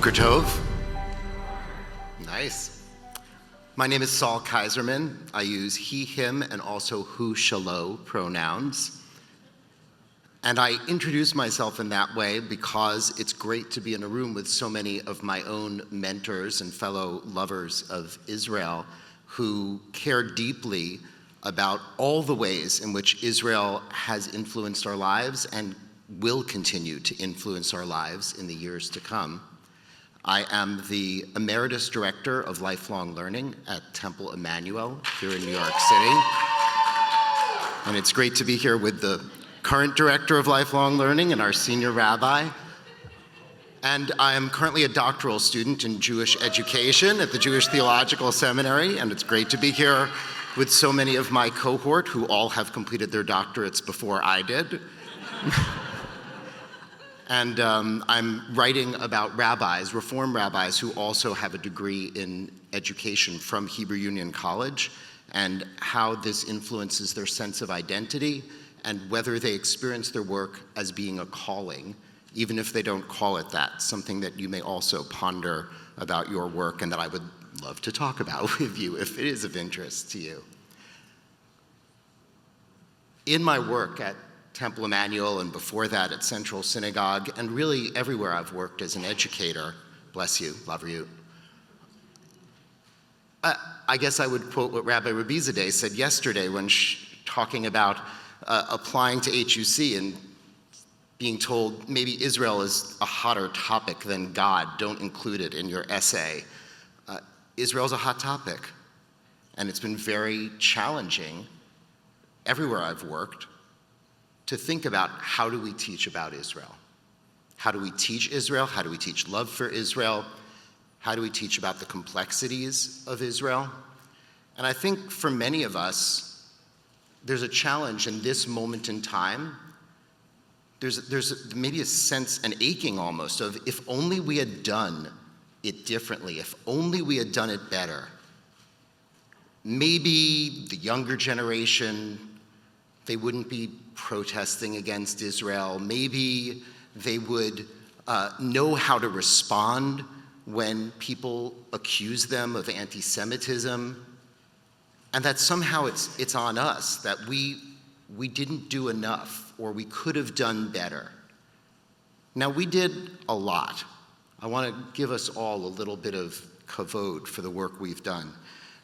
Boker Tov. Nice. My name is Saul Kaiserman. I use he, him, and also who, shalom pronouns. And I introduce myself in that way because it's great to be in a room with so many of my own mentors and fellow lovers of Israel who care deeply about all the ways in which Israel has influenced our lives and will continue to influence our lives in the years to come. I am the Emeritus Director of Lifelong Learning at Temple Emanu-El here in New York City. And it's great to be here with the current Director of Lifelong Learning and our Senior Rabbi. And I am currently a doctoral student in Jewish education at the Jewish Theological Seminary, and it's great to be here with so many of my cohort who all have completed their doctorates before I did. And I'm writing about rabbis, Reform rabbis, who also have a degree in education from Hebrew Union College, and how this influences their sense of identity and whether they experience their work as being a calling, even if they don't call it that, something that you may also ponder about your work and that I would love to talk about with you if it is of interest to you. In my work at Temple Emanu-El and before that at Central Synagogue, and really everywhere I've worked as an educator, bless you, love you. I guess I would quote what Rabbi Rabbi said yesterday when talking about applying to HUC and being told maybe Israel is a hotter topic than God, don't include it in your essay. Israel's a hot topic, and it's been very challenging everywhere I've worked to think about how do we teach about Israel? How do we teach Israel? How do we teach love for Israel? How do we teach about the complexities of Israel? And I think for many of us, there's a challenge in this moment in time. There's maybe a sense, an aching almost, of if only we had done it differently, if only we had done it better. Maybe the younger generation, they wouldn't be protesting against Israel. Maybe they would know how to respond when people accuse them of anti-Semitism, and that somehow it's on us, that we didn't do enough, or we could have done better. Now, we did a lot. I want to give us all a little bit of kavod for the work we've done.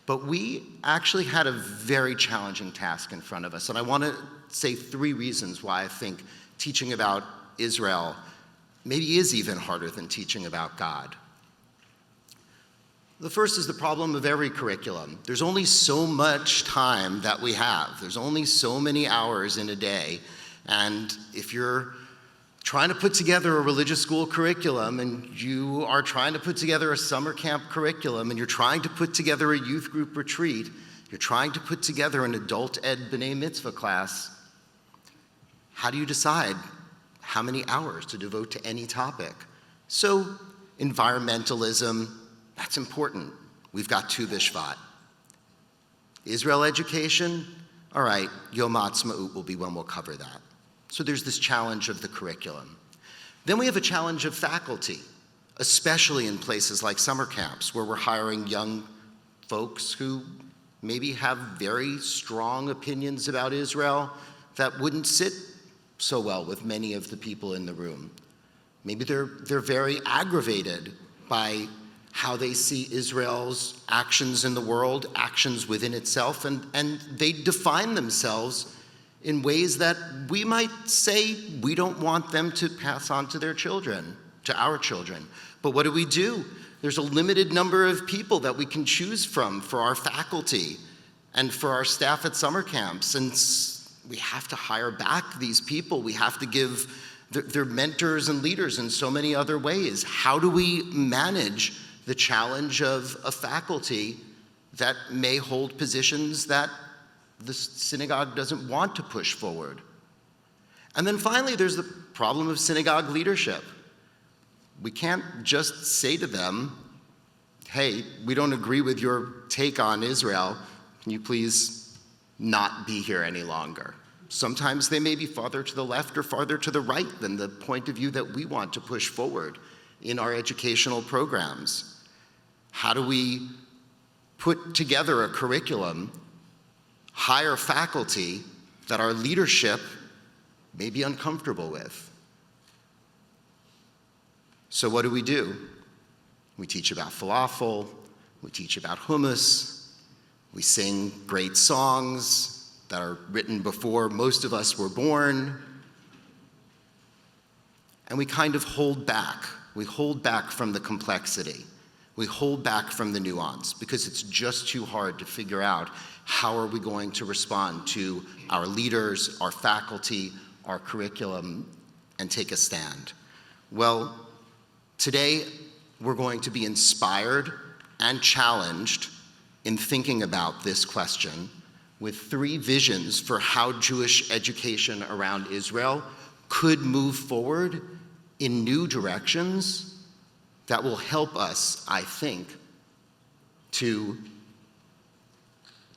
But we actually had a very challenging task in front of us, and I want to say 3 reasons why I think teaching about Israel maybe is even harder than teaching about God. The first is the problem of every curriculum. There's only so much time that we have. There's only so many hours in a day, and if you're trying to put together a religious school curriculum, and you are trying to put together a summer camp curriculum, and you're trying to put together a youth group retreat, you're trying to put together an adult ed B'nai Mitzvah class, how do you decide how many hours to devote to any topic? So environmentalism, that's important. We've got Tu B'Shvat. Israel education, all right, Yom HaAtzmaut will be when we'll cover that. So there's this challenge of the curriculum. Then we have a challenge of faculty, especially in places like summer camps, where we're hiring young folks who maybe have very strong opinions about Israel that wouldn't sit so well with many of the people in the room. Maybe they're very aggravated by how they see Israel's actions in the world, actions within itself, and they define themselves in ways that we might say we don't want them to pass on to their children, to our children. But what do? There's a limited number of people that we can choose from for our faculty and for our staff at summer camps, and we have to hire back these people. We have to give their mentors and leaders in so many other ways. How do we manage the challenge of a faculty that may hold positions that the synagogue doesn't want to push forward? And then finally, there's the problem of synagogue leadership. We can't just say to them, hey, we don't agree with your take on Israel. Can you please not be here any longer? Sometimes they may be farther to the left or farther to the right than the point of view that we want to push forward. in our educational programs? How do we put together a curriculum, hire faculty that our leadership may be uncomfortable with? So what do? We teach about falafel, we teach about hummus, we sing great songs that are written before most of us were born, and we kind of hold back. We hold back from the complexity. We hold back from the nuance because it's just too hard to figure out how are we going to respond to our leaders, our faculty, our curriculum, and take a stand. Well, today we're going to be inspired and challenged in thinking about this question with 3 visions for how Jewish education around Israel could move forward in new directions that will help us, I think, to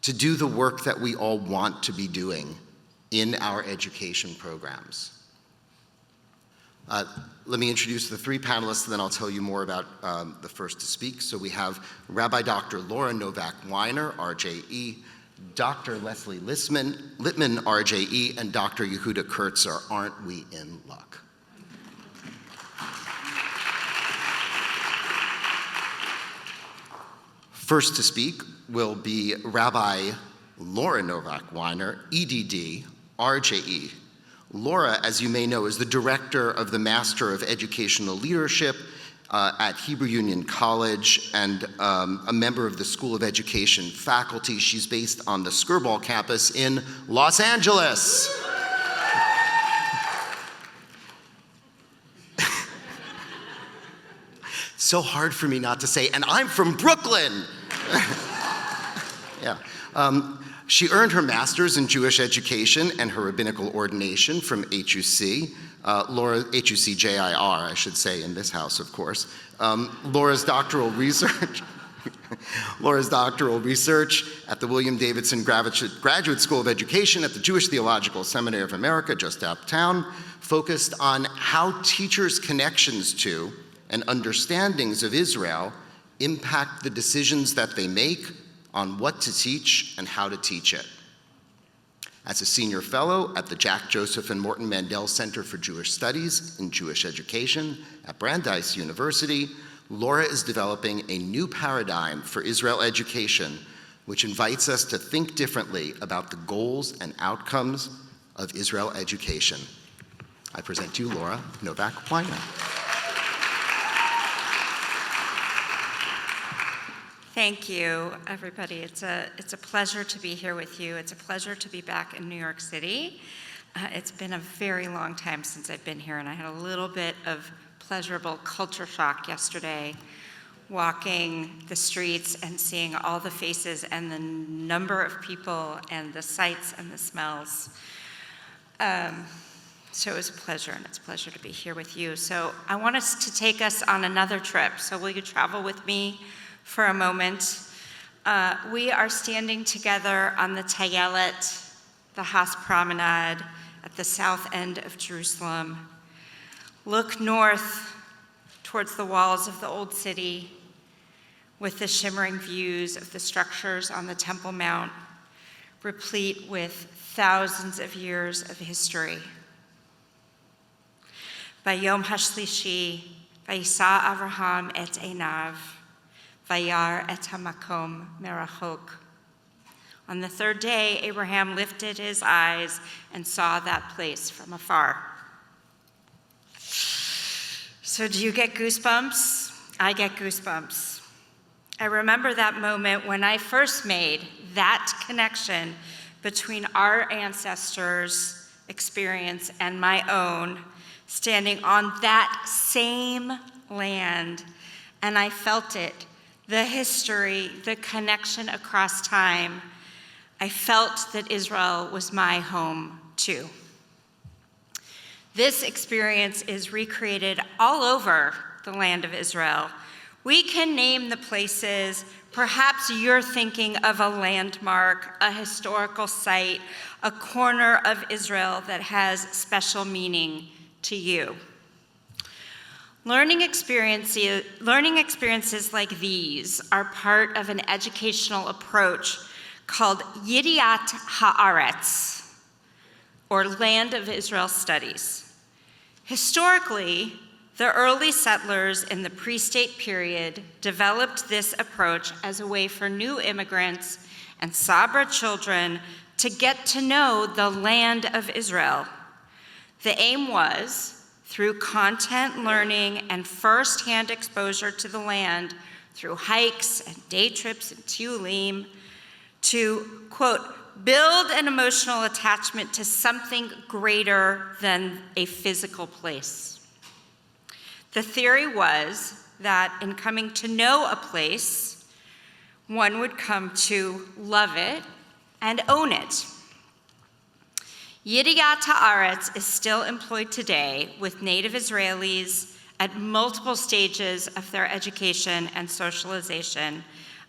do the work that we all want to be doing in our education programs. Let me introduce the 3 panelists, and then I'll tell you more about the first to speak. So we have Rabbi Dr. Laura Novak Weiner, RJE, Dr. Lesley Litman, RJE, and Dr. Yehuda Kurtzer. Aren't we in luck? First to speak will be Rabbi Laura Novak Weiner, EDD, RJE. Laura, as you may know, is the director of the Master of Educational Leadership at Hebrew Union College and a member of the School of Education faculty. She's based on the Skirball campus in Los Angeles. So hard for me not to say, and I'm from Brooklyn. Yeah. She earned her master's in Jewish education and her rabbinical ordination from HUC, HUC-JIR, I should say, in this house, of course. Laura's doctoral research at the William Davidson Graduate School of Education at the Jewish Theological Seminary of America, just uptown, focused on how teachers' connections to and understandings of Israel impact the decisions that they make on what to teach and how to teach it. As a senior fellow at the Jack Joseph and Morton Mandel Center for Jewish Studies in Jewish Education at Brandeis University, Laura is developing a new paradigm for Israel education, which invites us to think differently about the goals and outcomes of Israel education. I present to you Laura Novak Weiner. Thank you, everybody. It's a pleasure to be here with you. It's a pleasure to be back in New York City. It's been a very long time since I've been here, and I had a little bit of pleasurable culture shock yesterday, walking the streets and seeing all the faces and the number of people and the sights and the smells. So it was a pleasure, and it's a pleasure to be here with you. So I want us to take us on another trip. So will you travel with me for a moment? We are standing together on the Tayelet, the Has Promenade at the south end of Jerusalem. Look north towards the walls of the old city with the shimmering views of the structures on the Temple Mount, replete with thousands of years of history. Vayom hashlishi, vayisa Avraham et einav, vayar et hamakom merachok. On the 3rd day, Abraham lifted his eyes and saw that place from afar. So do you get goosebumps? I get goosebumps. I remember that moment when I first made that connection between our ancestors' experience and my own, standing on that same land, and I felt it, the history, the connection across time. I felt that Israel was my home too. This experience is recreated all over the land of Israel. We can name the places. Perhaps you're thinking of a landmark, a historical site, a corner of Israel that has special meaning to you. Learning experiences like these are part of an educational approach called Yediat Haaretz, or Land of Israel Studies. Historically, the early settlers in the pre-state period developed this approach as a way for new immigrants and Sabra children to get to know the land of Israel. The aim was, through content learning and first-hand exposure to the land, through hikes and day trips and Tulim, to, quote, build an emotional attachment to something greater than a physical place. The theory was that in coming to know a place, one would come to love it and own it. Yediat Haaretz is still employed today with native Israelis at multiple stages of their education and socialization,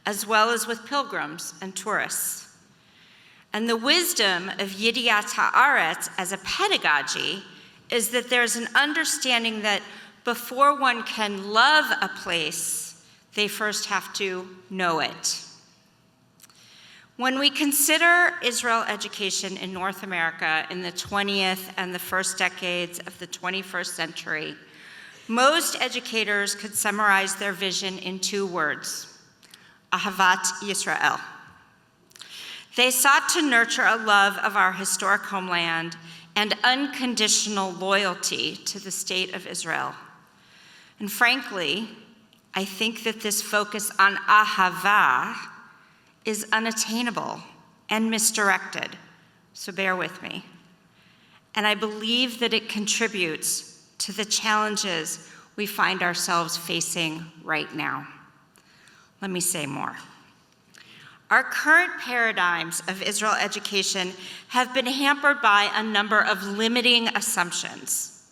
as well as with pilgrims and tourists. And the wisdom of Yediat Haaretz as a pedagogy is that there's an understanding that before one can love a place, they first have to know it. When we consider Israel education in North America in the 20th and the first decades of the 21st century, most educators could summarize their vision in 2 words: Ahavat Yisrael. They sought to nurture a love of our historic homeland and unconditional loyalty to the state of Israel. And frankly, I think that this focus on Ahava is unattainable and misdirected, so bear with me. And I believe that it contributes to the challenges we find ourselves facing right now. Let me say more. Our current paradigms of Israel education have been hampered by a number of limiting assumptions.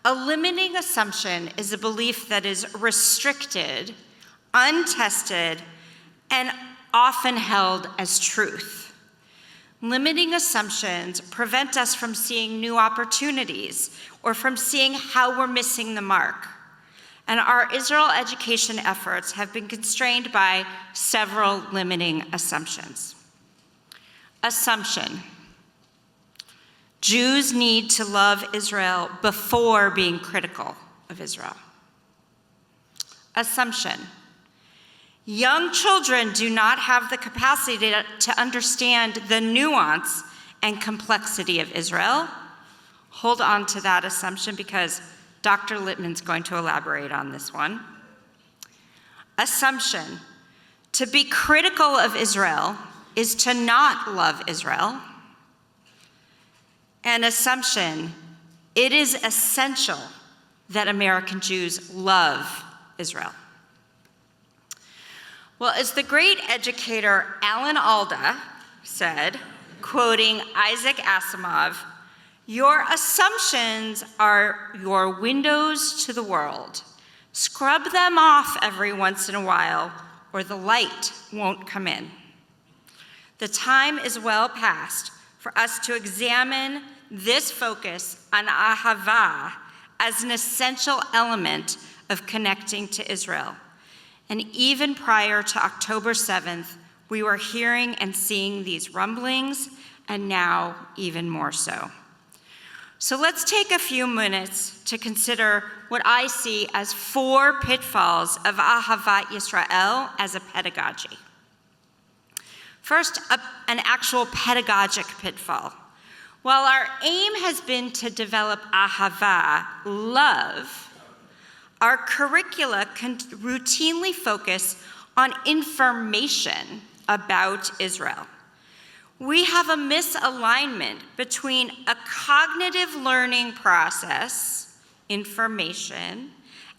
A limiting assumption is a belief that is restricted, untested, and often held as truth. Limiting assumptions prevent us from seeing new opportunities or from seeing how we're missing the mark. And our Israel education efforts have been constrained by several limiting assumptions. Assumption: Jews need to love Israel before being critical of Israel. Assumption: young children do not have the capacity to understand the nuance and complexity of Israel. Hold on to that assumption because Dr. Litman's going to elaborate on this one. Assumption: to be critical of Israel is to not love Israel. And assumption: it is essential that American Jews love Israel. Well, as the great educator Alan Alda said, quoting Isaac Asimov, "Your assumptions are your windows to the world. Scrub them off every once in a while, or the light won't come in." The time is well past for us to examine this focus on Ahava as an essential element of connecting to Israel. And even prior to October 7th, we were hearing and seeing these rumblings, and now even more so. So let's take a few minutes to consider what I see as 4 pitfalls of Ahavat Yisrael as a pedagogy. First, an actual pedagogic pitfall. While our aim has been to develop Ahava, love, our curricula can routinely focus on information about Israel. We have a misalignment between a cognitive learning process, information,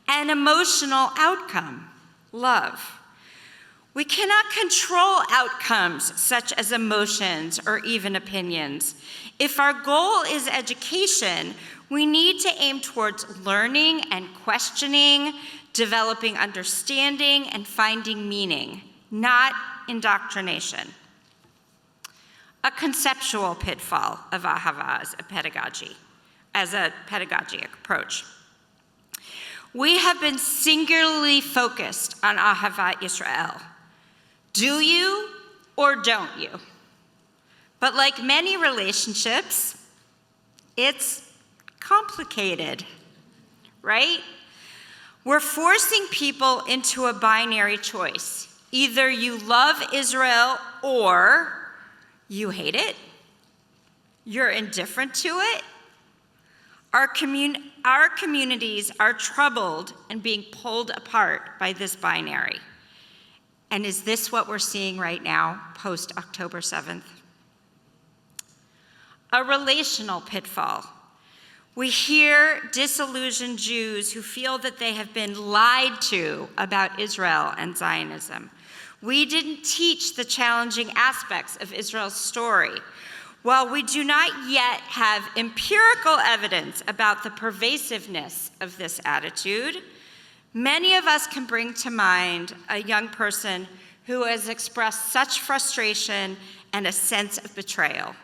and emotional outcome, love. We cannot control outcomes such as emotions or even opinions. If our goal is education, we need to aim towards learning and questioning, developing understanding, and finding meaning, not indoctrination. A conceptual pitfall of Ahava as a pedagogic approach. we have been singularly focused on Ahavat Yisrael. Do you or don't you? But like many relationships, it's complicated, right? We're forcing people into a binary choice. Either you love Israel or you hate it, you're indifferent to it. Our communities are troubled and being pulled apart by this binary. And is this what we're seeing right now, post-October 7th? A relational pitfall. We hear disillusioned Jews who feel that they have been lied to about Israel and Zionism. We didn't teach the challenging aspects of Israel's story. While we do not yet have empirical evidence about the pervasiveness of this attitude, many of us can bring to mind a young person who has expressed such frustration and a sense of betrayal.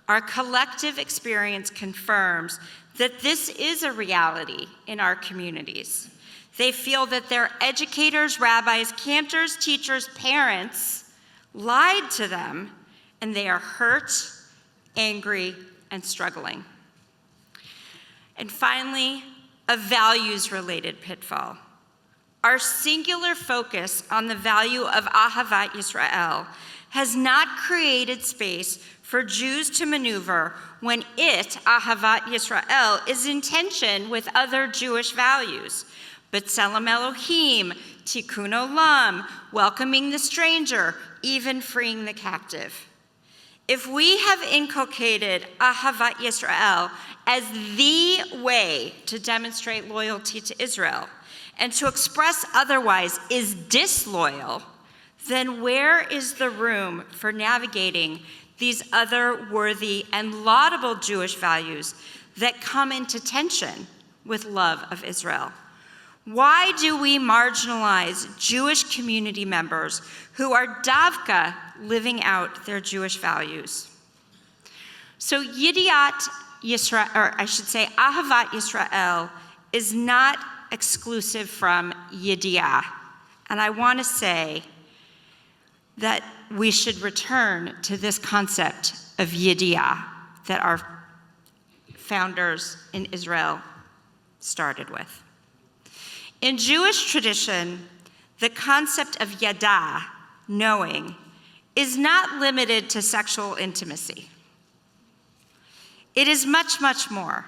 Our collective experience confirms that this is a reality in our communities. They feel that their educators, rabbis, cantors, teachers, parents lied to them, and they are hurt, angry, and struggling. And finally, a values-related pitfall. Our singular focus on the value of Ahavat Yisrael has not created space for Jews to maneuver when Ahavat Yisrael, is in tension with other Jewish values. B'Tselem Elohim, Tikkun Olam, welcoming the stranger, even freeing the captive. If we have inculcated Ahavat Yisrael as the way to demonstrate loyalty to Israel, and to express otherwise is disloyal, then where is the room for navigating these other worthy and laudable Jewish values that come into tension with love of Israel? Why do we marginalize Jewish community members who are davka living out their Jewish values? So Ahavat Yisrael is not exclusive from Yediah. And I want to say that we should return to this concept of Yediah that our founders in Israel started with. In Jewish tradition, the concept of yada, knowing, is not limited to sexual intimacy. It is much, much more.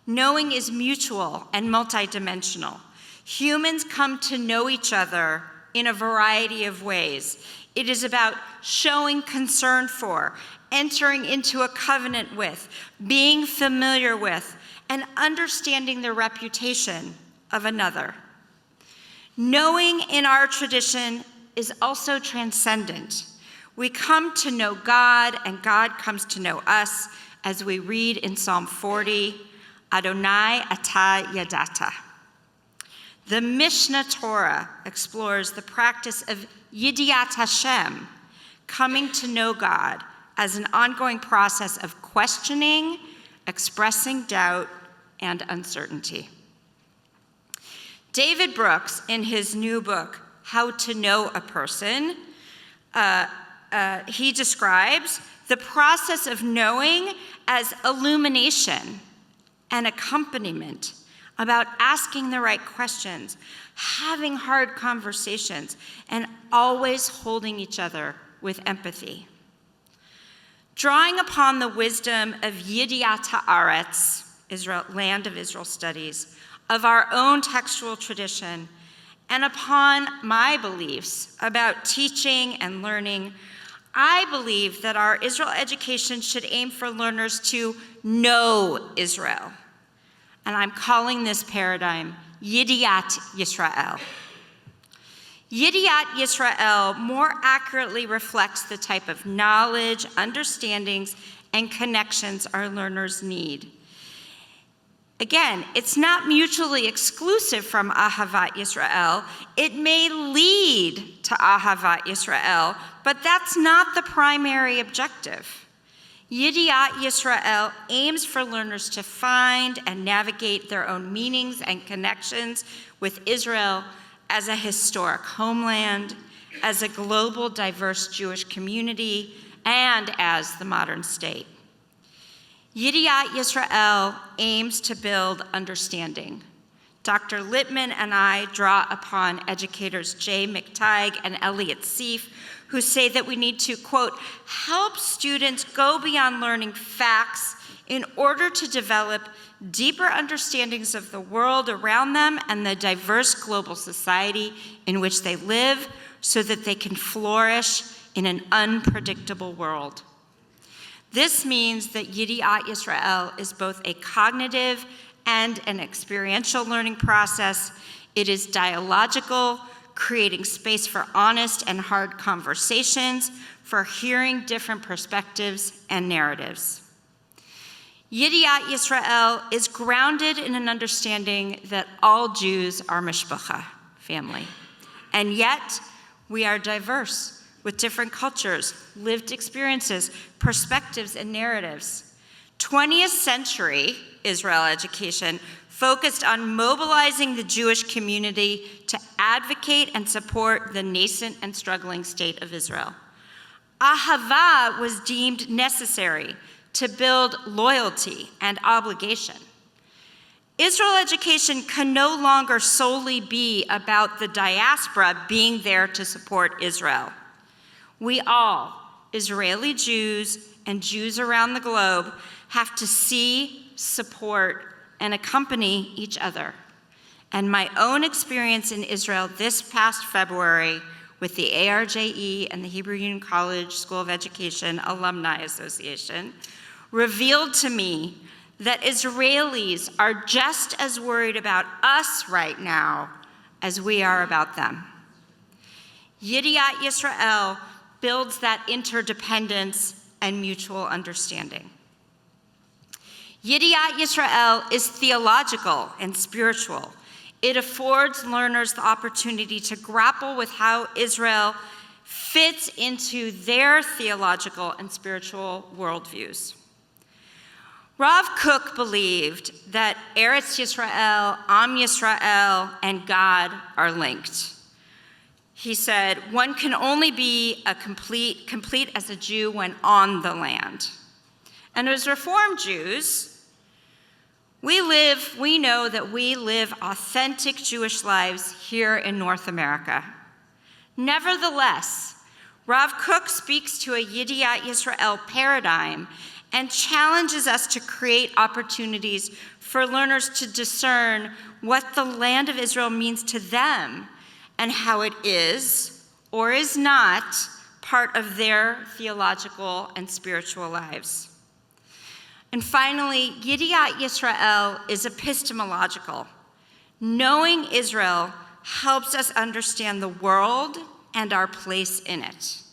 Knowing is mutual and multidimensional. Humans come to know each other in a variety of ways. It is about showing concern for, entering into a covenant with, being familiar with, and understanding the reputation of another. Knowing in our tradition is also transcendent. We come to know God, and God comes to know us, as we read in Psalm 40, Adonai Ata Yadata. The Mishnah Torah explores the practice of Yidiat Hashem, coming to know God, as an ongoing process of questioning, expressing doubt, and uncertainty. David Brooks, in his new book, How to Know a Person, he describes the process of knowing as illumination and accompaniment, about asking the right questions, having hard conversations, and always holding each other with empathy. Drawing upon the wisdom of Yidiat Haaretz, Israel, land of Israel studies, of our own textual tradition, and upon my beliefs about teaching and learning, I believe that our Israel education should aim for learners to know Israel. And I'm calling this paradigm Yidiat Yisrael. Yidiat Yisrael more accurately reflects the type of knowledge, understandings, and connections our learners need. Again, it's not mutually exclusive from Ahavat Yisrael. It may lead to Ahavat Yisrael, but that's not the primary objective. Yidiat Yisrael aims for learners to find and navigate their own meanings and connections with Israel as a historic homeland, as a global diverse Jewish community, and as the modern state. Yidiat Yisrael aims to build understanding. Dr. Litman and I draw upon educators Jay McTighe and Elliot Seif, who say that we need to, quote, help students go beyond learning facts in order to develop deeper understandings of the world around them and the diverse global society in which they live so that they can flourish in an unpredictable world. This means that Yidiat Yisrael is both a cognitive and an experiential learning process. It is dialogical, creating space for honest and hard conversations, for hearing different perspectives and narratives. Yidiat Yisrael is grounded in an understanding that all Jews are mishpacha, family. And yet, we are diverse, with different cultures, lived experiences, perspectives, and narratives. 20th century Israel education focused on mobilizing the Jewish community to advocate and support the nascent and struggling state of Israel. Ahava was deemed necessary to build loyalty and obligation. Israel education can no longer solely be about the diaspora being there to support Israel. We all, Israeli Jews and Jews around the globe, have to see, support, and accompany each other. And my own experience in Israel this past February with the ARJE and the Hebrew Union College School of Education Alumni Association revealed to me that Israelis are just as worried about us right now as we are about them. Yidiat Yisrael builds that interdependence and mutual understanding. Yidiat Yisrael is theological and spiritual. It affords learners the opportunity to grapple with how Israel fits into their theological and spiritual worldviews. Rav Kook believed that Eretz Yisrael, Am Yisrael, and God are linked. He said, one can only be complete as a Jew when on the land. And as Reformed Jews, we know that we live authentic Jewish lives here in North America. Nevertheless, Rav Kook speaks to a Yidiat Yisrael paradigm and challenges us to create opportunities for learners to discern what the land of Israel means to them and how it is or is not part of their theological and spiritual lives. And finally, Yidiat Yisrael is epistemological. Knowing Israel helps us understand the world and our place in it.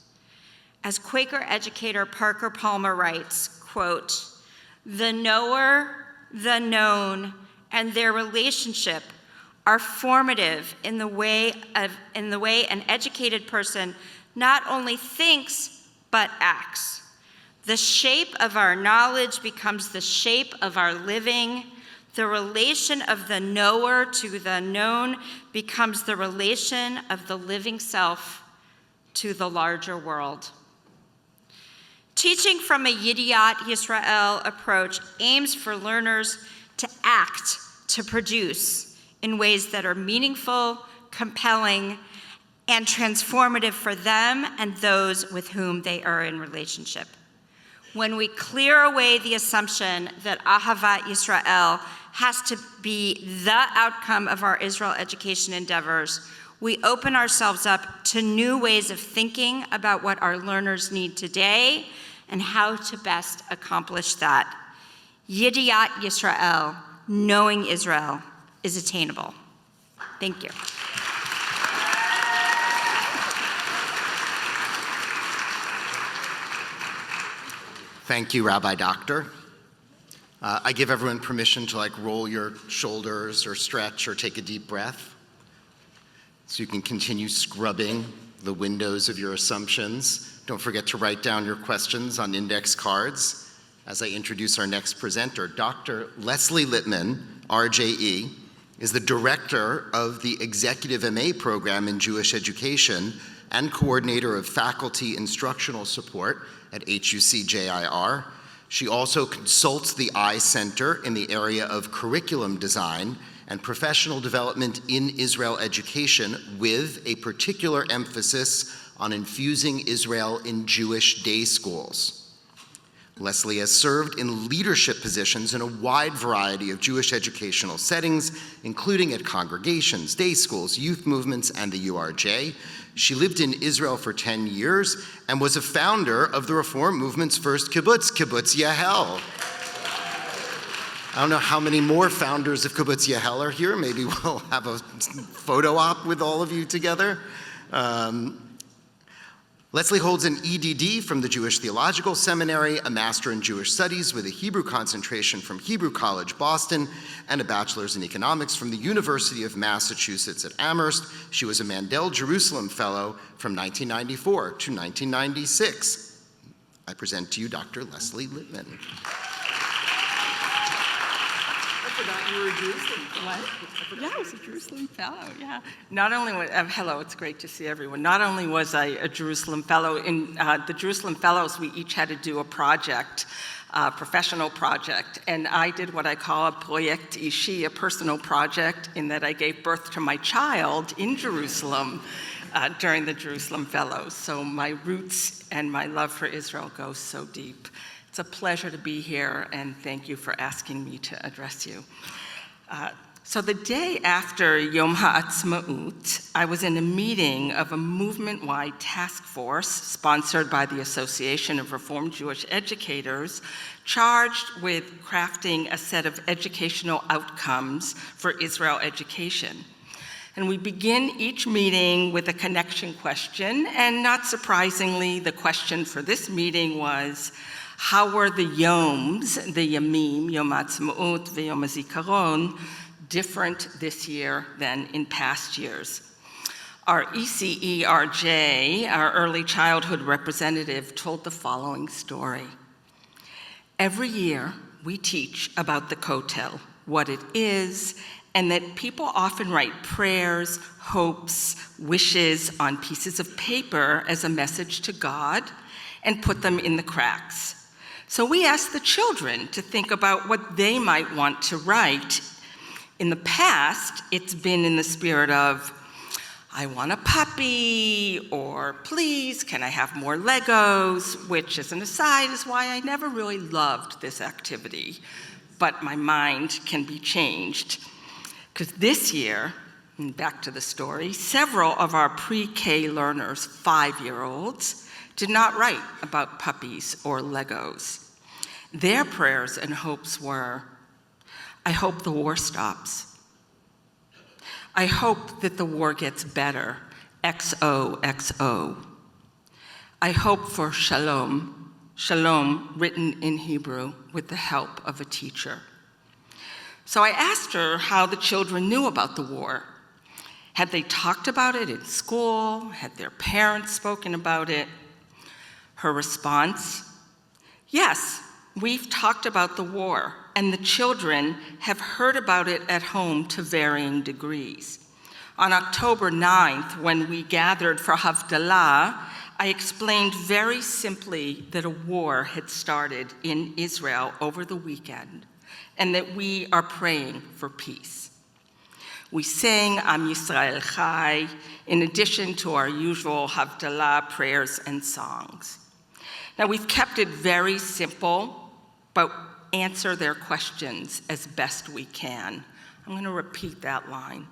As Quaker educator Parker Palmer writes, quote, the knower, the known, and their relationship are formative in the way an educated person not only thinks, but acts. The shape of our knowledge becomes the shape of our living. The relation of the knower to the known becomes the relation of the living self to the larger world. Teaching from a Yidiat Yisrael approach aims for learners to act, to produce in ways that are meaningful, compelling, and transformative for them and those with whom they are in relationship. When we clear away the assumption that Ahavat Yisrael has to be the outcome of our Israel education endeavors, we open ourselves up to new ways of thinking about what our learners need today and how to best accomplish that. Yidiat Yisrael, knowing Israel, is attainable. Thank you. Thank you, Rabbi Doctor. I give everyone permission to roll your shoulders or stretch or take a deep breath so you can continue scrubbing the windows of your assumptions. Don't forget to write down your questions on index cards. as I introduce our next presenter. Dr. Lesley Litman, RJE, is the director of the Executive MA program in Jewish Education and coordinator of faculty instructional support at HUC-JIR. She also consults the I Center in the area of curriculum design and professional development in Israel education, with a particular emphasis on infusing Israel in Jewish day schools. Lesley has served in leadership positions in a wide variety of Jewish educational settings, including at congregations, day schools, youth movements, and the URJ. She lived in Israel for 10 years and was a founder of the Reform movement's first kibbutz, Kibbutz Yahel. I don't know how many more founders of Kibbutz Yahel are here. Maybe we'll have a photo op with all of you together. Lesley holds an EDD from the Jewish Theological Seminary, a Master in Jewish Studies with a Hebrew concentration from Hebrew College, Boston, and a Bachelor's in Economics from the University of Massachusetts at Amherst. She was a Mandel Jerusalem Fellow from 1994 to 1996. I present to you Dr. Lesley Litman. I forgot you were a Jerusalem. What? Yeah, I was a Jerusalem Fellow, yeah. Not only was, hello, it's great to see everyone. Not only was I a Jerusalem Fellow, in the Jerusalem Fellows, we each had to do a project, a professional project, and I did what I call a project ishi, a personal project, in that I gave birth to my child in Jerusalem during the Jerusalem Fellows. So my roots and my love for Israel go so deep. It's a pleasure to be here, and thank you for asking me to address you. So the day after Yom HaAtzmaut, I was in a meeting of a movement-wide task force sponsored by the Association of Reformed Jewish Educators, charged with crafting a set of educational outcomes for Israel education. And we begin each meeting with a connection question, and not surprisingly, the question for this meeting was, how were the Yoms, the Yamim, Yom HaAtzmaut, Yom HaZikaron, different this year than in past years? Our ECERJ, our early childhood representative, told the following story. Every year, we teach about the Kotel, what it is, and that people often write prayers, hopes, wishes on pieces of paper as a message to God and put them in the cracks. So we asked the children to think about what they might want to write. In the past, it's been in the spirit of, I want a puppy, or please, can I have more Legos, which, as an aside, is why I never really loved this activity. But my mind can be changed. Because this year, and back to the story, several of our pre-K learners, 5-year-olds, did not write about puppies or Legos. Their prayers and hopes were, I hope the war stops. I hope that the war gets better, XOXO. I hope for Shalom, Shalom written in Hebrew with the help of a teacher. So I asked her how the children knew about the war. Had they talked about it in school? Had their parents spoken about it? Her response, yes, we've talked about the war, and the children have heard about it at home to varying degrees. On October 9th, when we gathered for Havdalah, I explained very simply that a war had started in Israel over the weekend, and that we are praying for peace. We sang Am Yisrael Chai, in addition to our usual Havdalah prayers and songs. Now, we've kept it very simple, but answer their questions as best we can. I'm going to repeat that line.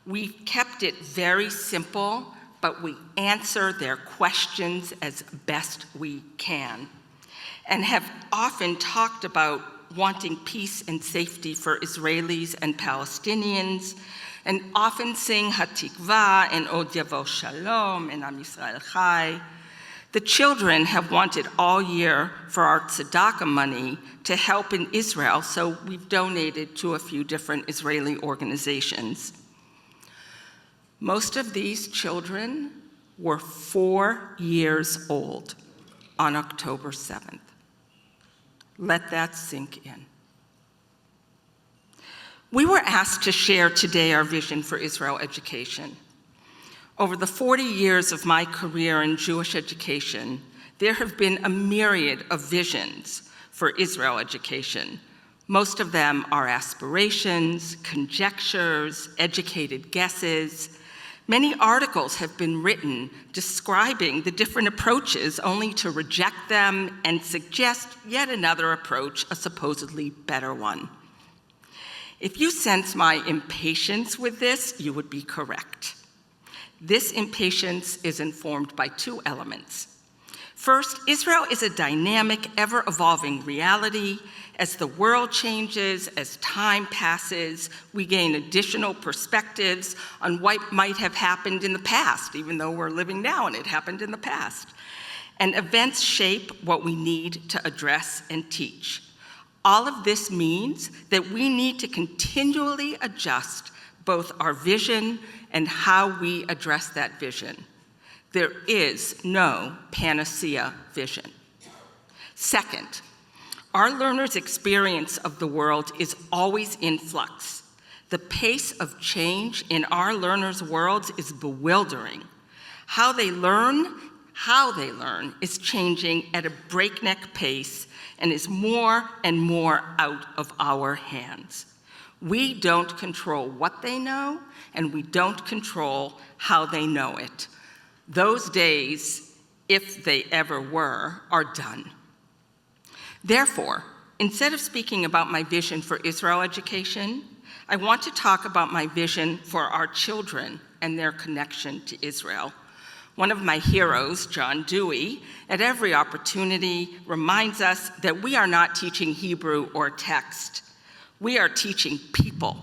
We've kept it very simple, but we answer their questions as best we can, and have often talked about wanting peace and safety for Israelis and Palestinians, and often sing Hatikva and Od Yavo Shalom and Am Yisrael Chai. The children have wanted all year for our tzedakah money to help in Israel, so we've donated to a few different Israeli organizations. Most of these children were 4 years old on October 7th. Let that sink in. We were asked to share today our vision for Israel education. Over the 40 years of my career in Jewish education, there have been a myriad of visions for Israel education. Most of them are aspirations, conjectures, educated guesses. Many articles have been written describing the different approaches only to reject them and suggest yet another approach, a supposedly better one. If you sense my impatience with this, you would be correct. This impatience is informed by two elements. First, Israel is a dynamic, ever-evolving reality. As the world changes, as time passes, we gain additional perspectives on what might have happened in the past, even though we're living now and it happened in the past. And events shape what we need to address and teach. All of this means that we need to continually adjust both our vision and how we address that vision. There is no panacea vision. Second, our learners' experience of the world is always in flux. The pace of change in our learners' worlds is bewildering. How they learn is changing at a breakneck pace and is more and more out of our hands. We don't control what they know, and we don't control how they know it. Those days, if they ever were, are done. Therefore, instead of speaking about my vision for Israel education, I want to talk about my vision for our children and their connection to Israel. One of my heroes, John Dewey, at every opportunity reminds us that we are not teaching Hebrew or text. We are teaching people,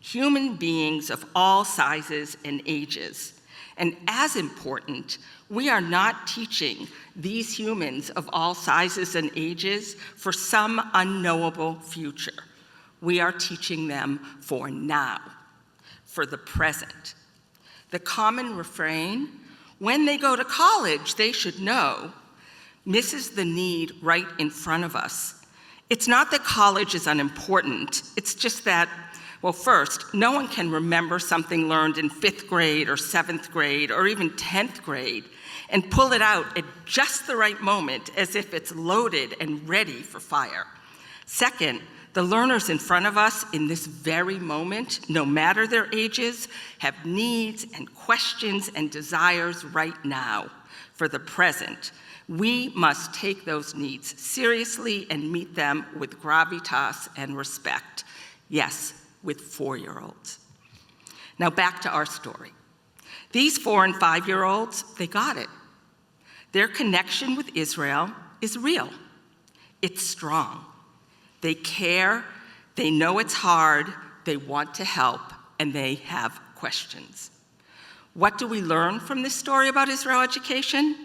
human beings of all sizes and ages. And as important, we are not teaching these humans of all sizes and ages for some unknowable future. We are teaching them for now, for the present. The common refrain, when they go to college, they should know, misses the need right in front of us. It's not that college is unimportant, it's just that, well, first, no one can remember something learned in 5th grade or 7th grade or even 10th grade and pull it out at just the right moment as if it's loaded and ready for fire. Second, the learners in front of us in this very moment, no matter their ages, have needs and questions and desires right now for the present. We must take those needs seriously and meet them with gravitas and respect. Yes, with 4-year-olds. Now back to our story. These 4- and 5-year-olds, they got it. Their connection with Israel is real. It's strong. They care, they know it's hard, they want to help, and they have questions. What do we learn from this story about Israel education?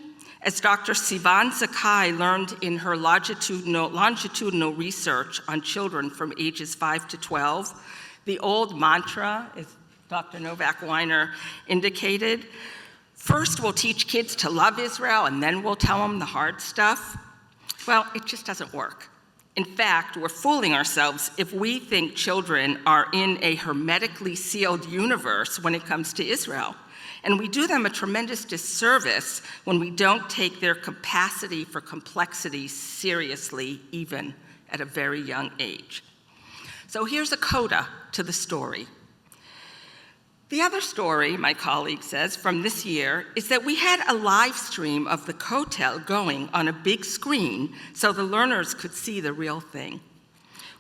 As Dr. Sivan Zakai learned in her longitudinal research on children from ages 5 to 12, the old mantra, as Dr. Novak indicated, first we'll teach kids to love Israel and then we'll tell them the hard stuff. Well, it just doesn't work. In fact, we're fooling ourselves if we think children are in a hermetically sealed universe when it comes to Israel. And we do them a tremendous disservice when we don't take their capacity for complexity seriously, even at a very young age. So here's a coda to the story. The other story, my colleague says, from this year is that we had a live stream of the kotel going on a big screen so the learners could see the real thing.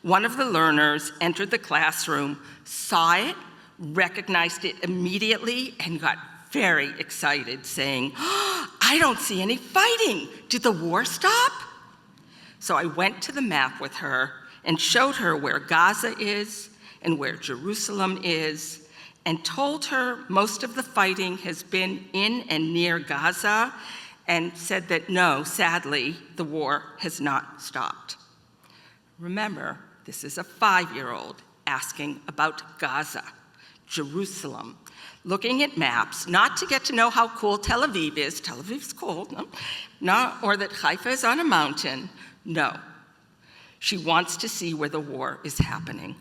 One of the learners entered the classroom, saw it, recognized it immediately, and got very excited, saying, "Oh, I don't see any fighting. Did the war stop?" So I went to the map with her and showed her where Gaza is and where Jerusalem is, and told her most of the fighting has been in and near Gaza, and said that no, sadly, the war has not stopped. Remember, this is a 5-year-old asking about Gaza, Jerusalem, looking at maps, not to get to know how cool Tel Aviv is. Tel Aviv's cool, no, or that Haifa is on a mountain, no. She wants to see where the war is happening.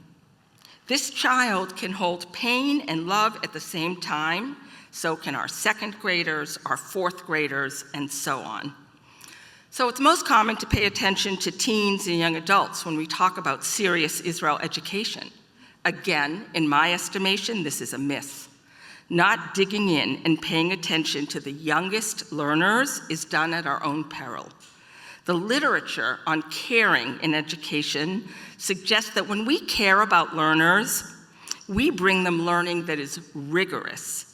This child can hold pain and love at the same time. So can our second graders, our fourth graders, and so on. So it's most common to pay attention to teens and young adults when we talk about serious Israel education. Again, in my estimation, this is a myth. Not digging in and paying attention to the youngest learners is done at our own peril. The literature on caring in education suggests that when we care about learners, we bring them learning that is rigorous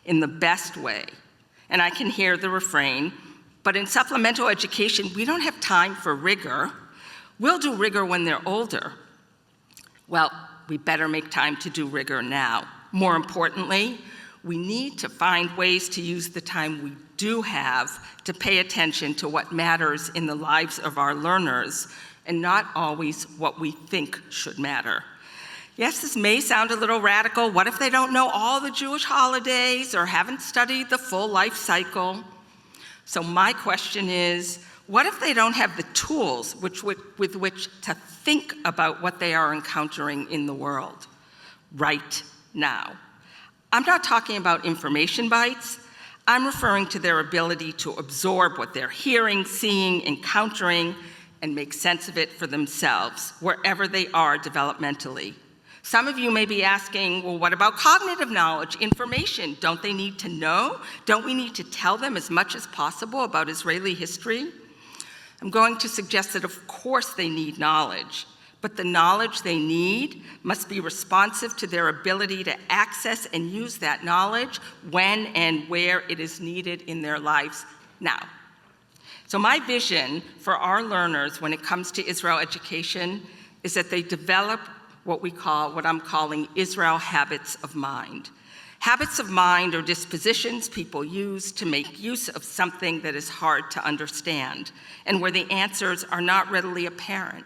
in the best way. And I can hear the refrain, but in supplemental education, we don't have time for rigor. We'll do rigor when they're older. Well, we better make time to do rigor now. More importantly, we need to find ways to use the time we do have to pay attention to what matters in the lives of our learners, and not always what we think should matter. Yes, this may sound a little radical. What if they don't know all the Jewish holidays or haven't studied the full life cycle? So my question is, what if they don't have the tools with which to think about what they are encountering in the world right now? I'm not talking about information bites. I'm referring to their ability to absorb what they're hearing, seeing, encountering, and make sense of it for themselves, wherever they are developmentally. Some of you may be asking, well, what about cognitive knowledge, information? Don't they need to know? Don't we need to tell them as much as possible about Israeli history? I'm going to suggest that of course they need knowledge, but the knowledge they need must be responsive to their ability to access and use that knowledge when and where it is needed in their lives now. So my vision for our learners when it comes to Israel education is that they develop what I'm calling Israel habits of mind. Habits of mind are dispositions people use to make use of something that is hard to understand and where the answers are not readily apparent.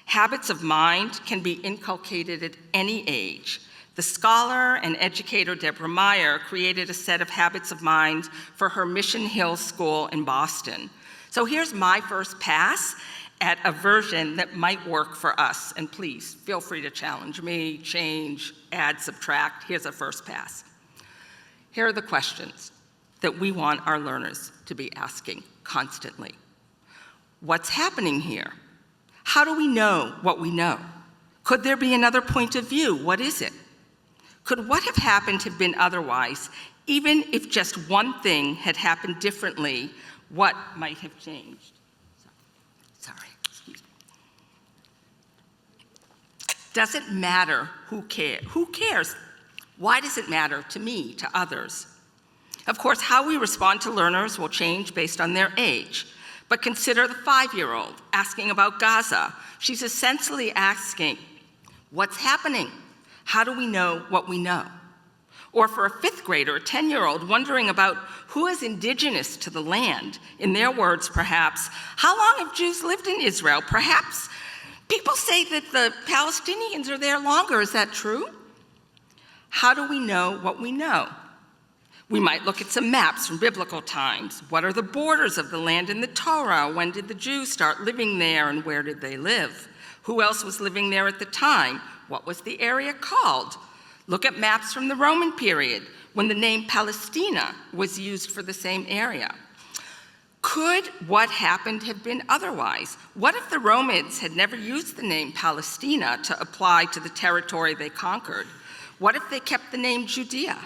Habits of mind can be inculcated at any age. The scholar and educator Deborah Meyer created a set of habits of mind for her Mission Hill School in Boston. So here's my first pass at a version that might work for us. And please, feel free to challenge me, change, add, subtract. Here's a first pass. Here are the questions that we want our learners to be asking constantly. What's happening here? How do we know what we know? Could there be another point of view? What is it? Could what have happened have been otherwise, even if just one thing had happened differently? What might have changed? Sorry, excuse me. Does it matter who cares? Who cares? Why does it matter to me, to others? Of course, how we respond to learners will change based on their age. But consider the 5-year-old asking about Gaza. She's essentially asking, what's happening? How do we know what we know? Or for a 5th grader, a 10-year-old, wondering about who is indigenous to the land. In their words, perhaps, how long have Jews lived in Israel? Perhaps people say that the Palestinians are there longer. Is that true? How do we know what we know? We might look at some maps from biblical times. What are the borders of the land in the Torah? When did the Jews start living there and where did they live? Who else was living there at the time? What was the area called? Look at maps from the Roman period when the name Palestina was used for the same area. Could what happened have been otherwise? What if the Romans had never used the name Palestina to apply to the territory they conquered? What if they kept the name Judea?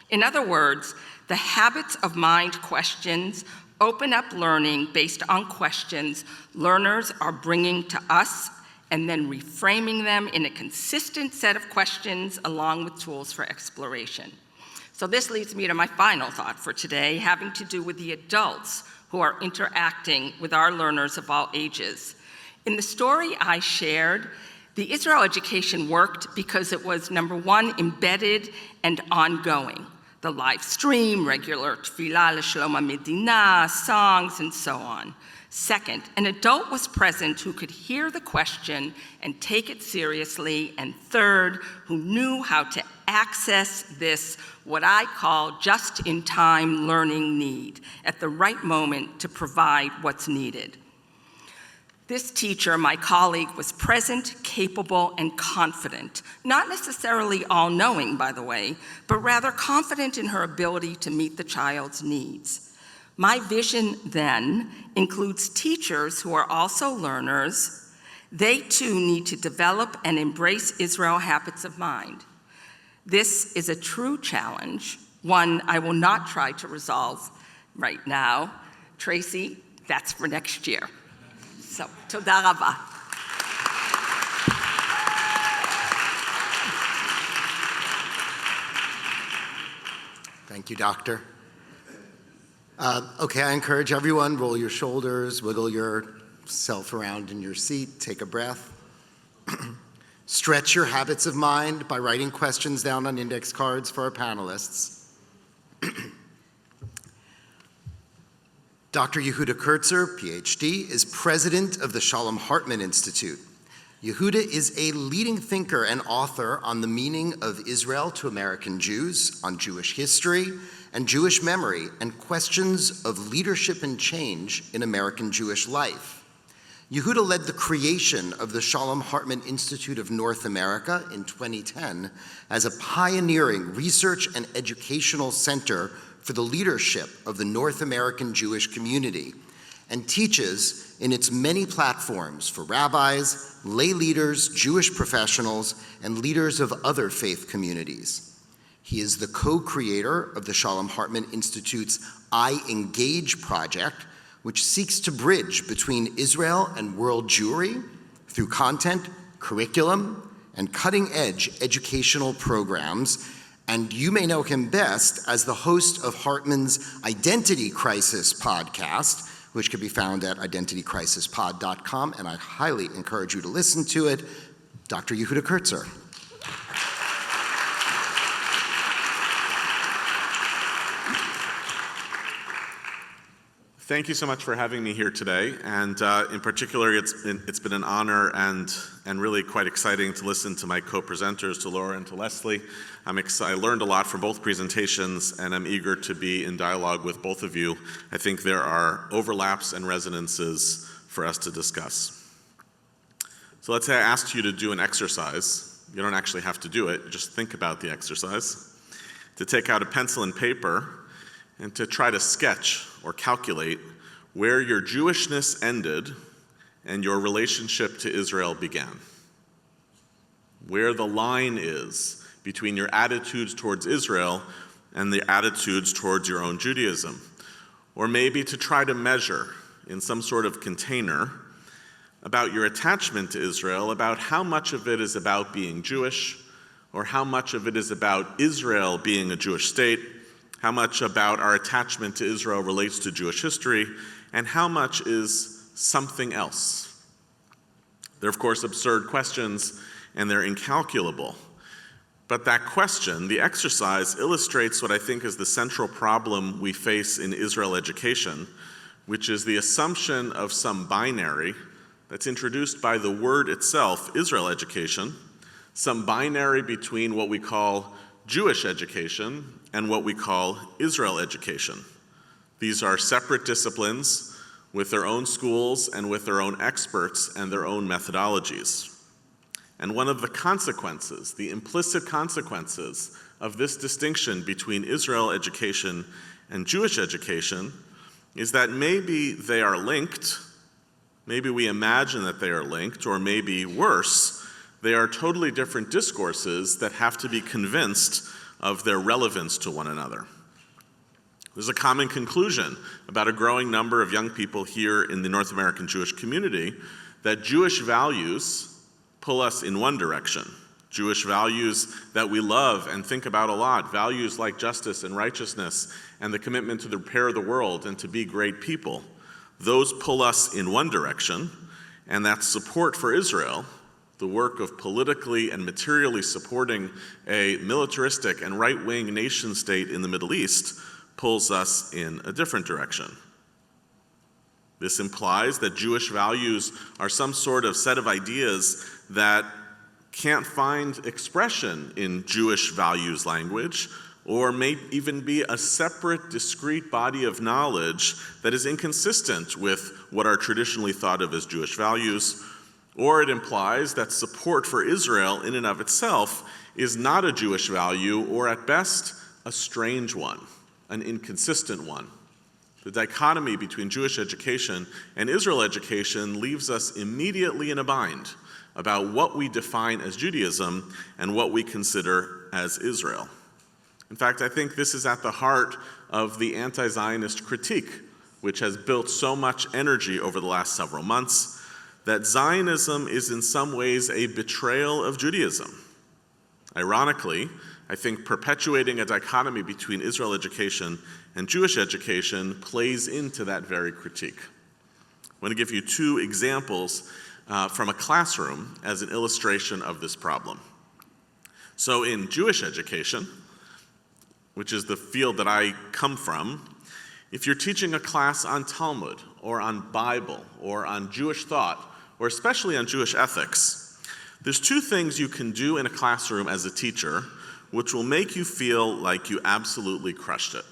In other words, the habits of mind questions open up learning based on questions learners are bringing to us and then reframing them in a consistent set of questions along with tools for exploration. So this leads me to my final thought for today, having to do with the adults who are interacting with our learners of all ages. In the story I shared, the Israel education worked because it was, number one, embedded and ongoing. The live stream, regular tefillah, Shalom Medina, songs, and so on. Second, an adult was present who could hear the question and take it seriously. And third, who knew how to access this, what I call just-in-time learning need, at the right moment to provide what's needed. This teacher, my colleague, was present, capable, and confident. Not necessarily all-knowing, by the way, but rather confident in her ability to meet the child's needs. My vision then includes teachers who are also learners. They too need to develop and embrace Israel habits of mind. This is a true challenge, one I will not try to resolve right now. Tracy, that's for next year. So, toda rabba. Thank you, Doctor. Okay, I encourage everyone, roll your shoulders, wiggle yourself around in your seat, take a breath. Stretch your habits of mind by writing questions down on index cards for our panelists. Dr. Yehuda Kurtzer, PhD, is president of the Shalom Hartman Institute. Yehuda is a leading thinker and author on the meaning of Israel to American Jews, on Jewish history and Jewish memory, and questions of leadership and change in American Jewish life. Yehuda led the creation of the Shalom Hartman Institute of North America in 2010 as a pioneering research and educational center for the leadership of the North American Jewish community, and teaches in its many platforms for rabbis, lay leaders, Jewish professionals, and leaders of other faith communities. He is the co-creator of the Shalom Hartman Institute's I Engage project, which seeks to bridge between Israel and world Jewry through content, curriculum, and cutting-edge educational programs. And you may know him best as the host of Hartman's Identity Crisis podcast, which can be found at identitycrisispod.com, and I highly encourage you to listen to it. Dr. Yehuda Kurtzer. Thank you so much for having me here today, and in particular, it's been an honor and really quite exciting to listen to my co-presenters, to Laura and to Lesley. I learned a lot from both presentations, and I'm eager to be in dialogue with both of you. I think there are overlaps and resonances for us to discuss. So let's say I asked you to do an exercise. You don't actually have to do it, just think about the exercise. To take out a pencil and paper and to try to sketch or calculate where your Jewishness ended and your relationship to Israel began. Where the line is between your attitudes towards Israel and the attitudes towards your own Judaism. Or maybe to try to measure in some sort of container about your attachment to Israel, about how much of it is about being Jewish, or how much of it is about Israel being a Jewish state, how much about our attachment to Israel relates to Jewish history, and how much is something else. They're, of course, absurd questions, and they're incalculable. But that question, the exercise, illustrates what I think is the central problem we face in Israel education, which is the assumption of some binary that's introduced by the word itself, Israel education, some binary between what we call Jewish education and what we call Israel education. These are separate disciplines with their own schools and with their own experts and their own methodologies. And one of the consequences, the implicit consequences of this distinction between Israel education and Jewish education is that maybe they are linked, maybe we imagine that they are linked, or maybe worse, they are totally different discourses that have to be convinced of their relevance to one another. There's a common conclusion about a growing number of young people here in the North American Jewish community that Jewish values pull us in one direction. Jewish values that we love and think about a lot, values like justice and righteousness and the commitment to repair the world and to be great people. Those pull us in one direction, and that support for Israel, the work of politically and materially supporting a militaristic and right-wing nation state in the Middle East, pulls us in a different direction. This implies that Jewish values are some sort of set of ideas that can't find expression in Jewish values language, or may even be a separate, discrete body of knowledge that is inconsistent with what are traditionally thought of as Jewish values, or it implies that support for Israel in and of itself is not a Jewish value, or at best, a strange one, an inconsistent one. The dichotomy between Jewish education and Israel education leaves us immediately in a bind about what we define as Judaism and what we consider as Israel. In fact, I think this is at the heart of the anti-Zionist critique, which has built so much energy over the last several months, that Zionism is in some ways a betrayal of Judaism. Ironically, I think perpetuating a dichotomy between Israel education and Jewish education plays into that very critique. I want to give you two examples from a classroom as an illustration of this problem. So in Jewish education, which is the field that I come from, if you're teaching a class on Talmud, or on Bible, or on Jewish thought, or especially on Jewish ethics, there's two things you can do in a classroom as a teacher which will make you feel like you absolutely crushed it.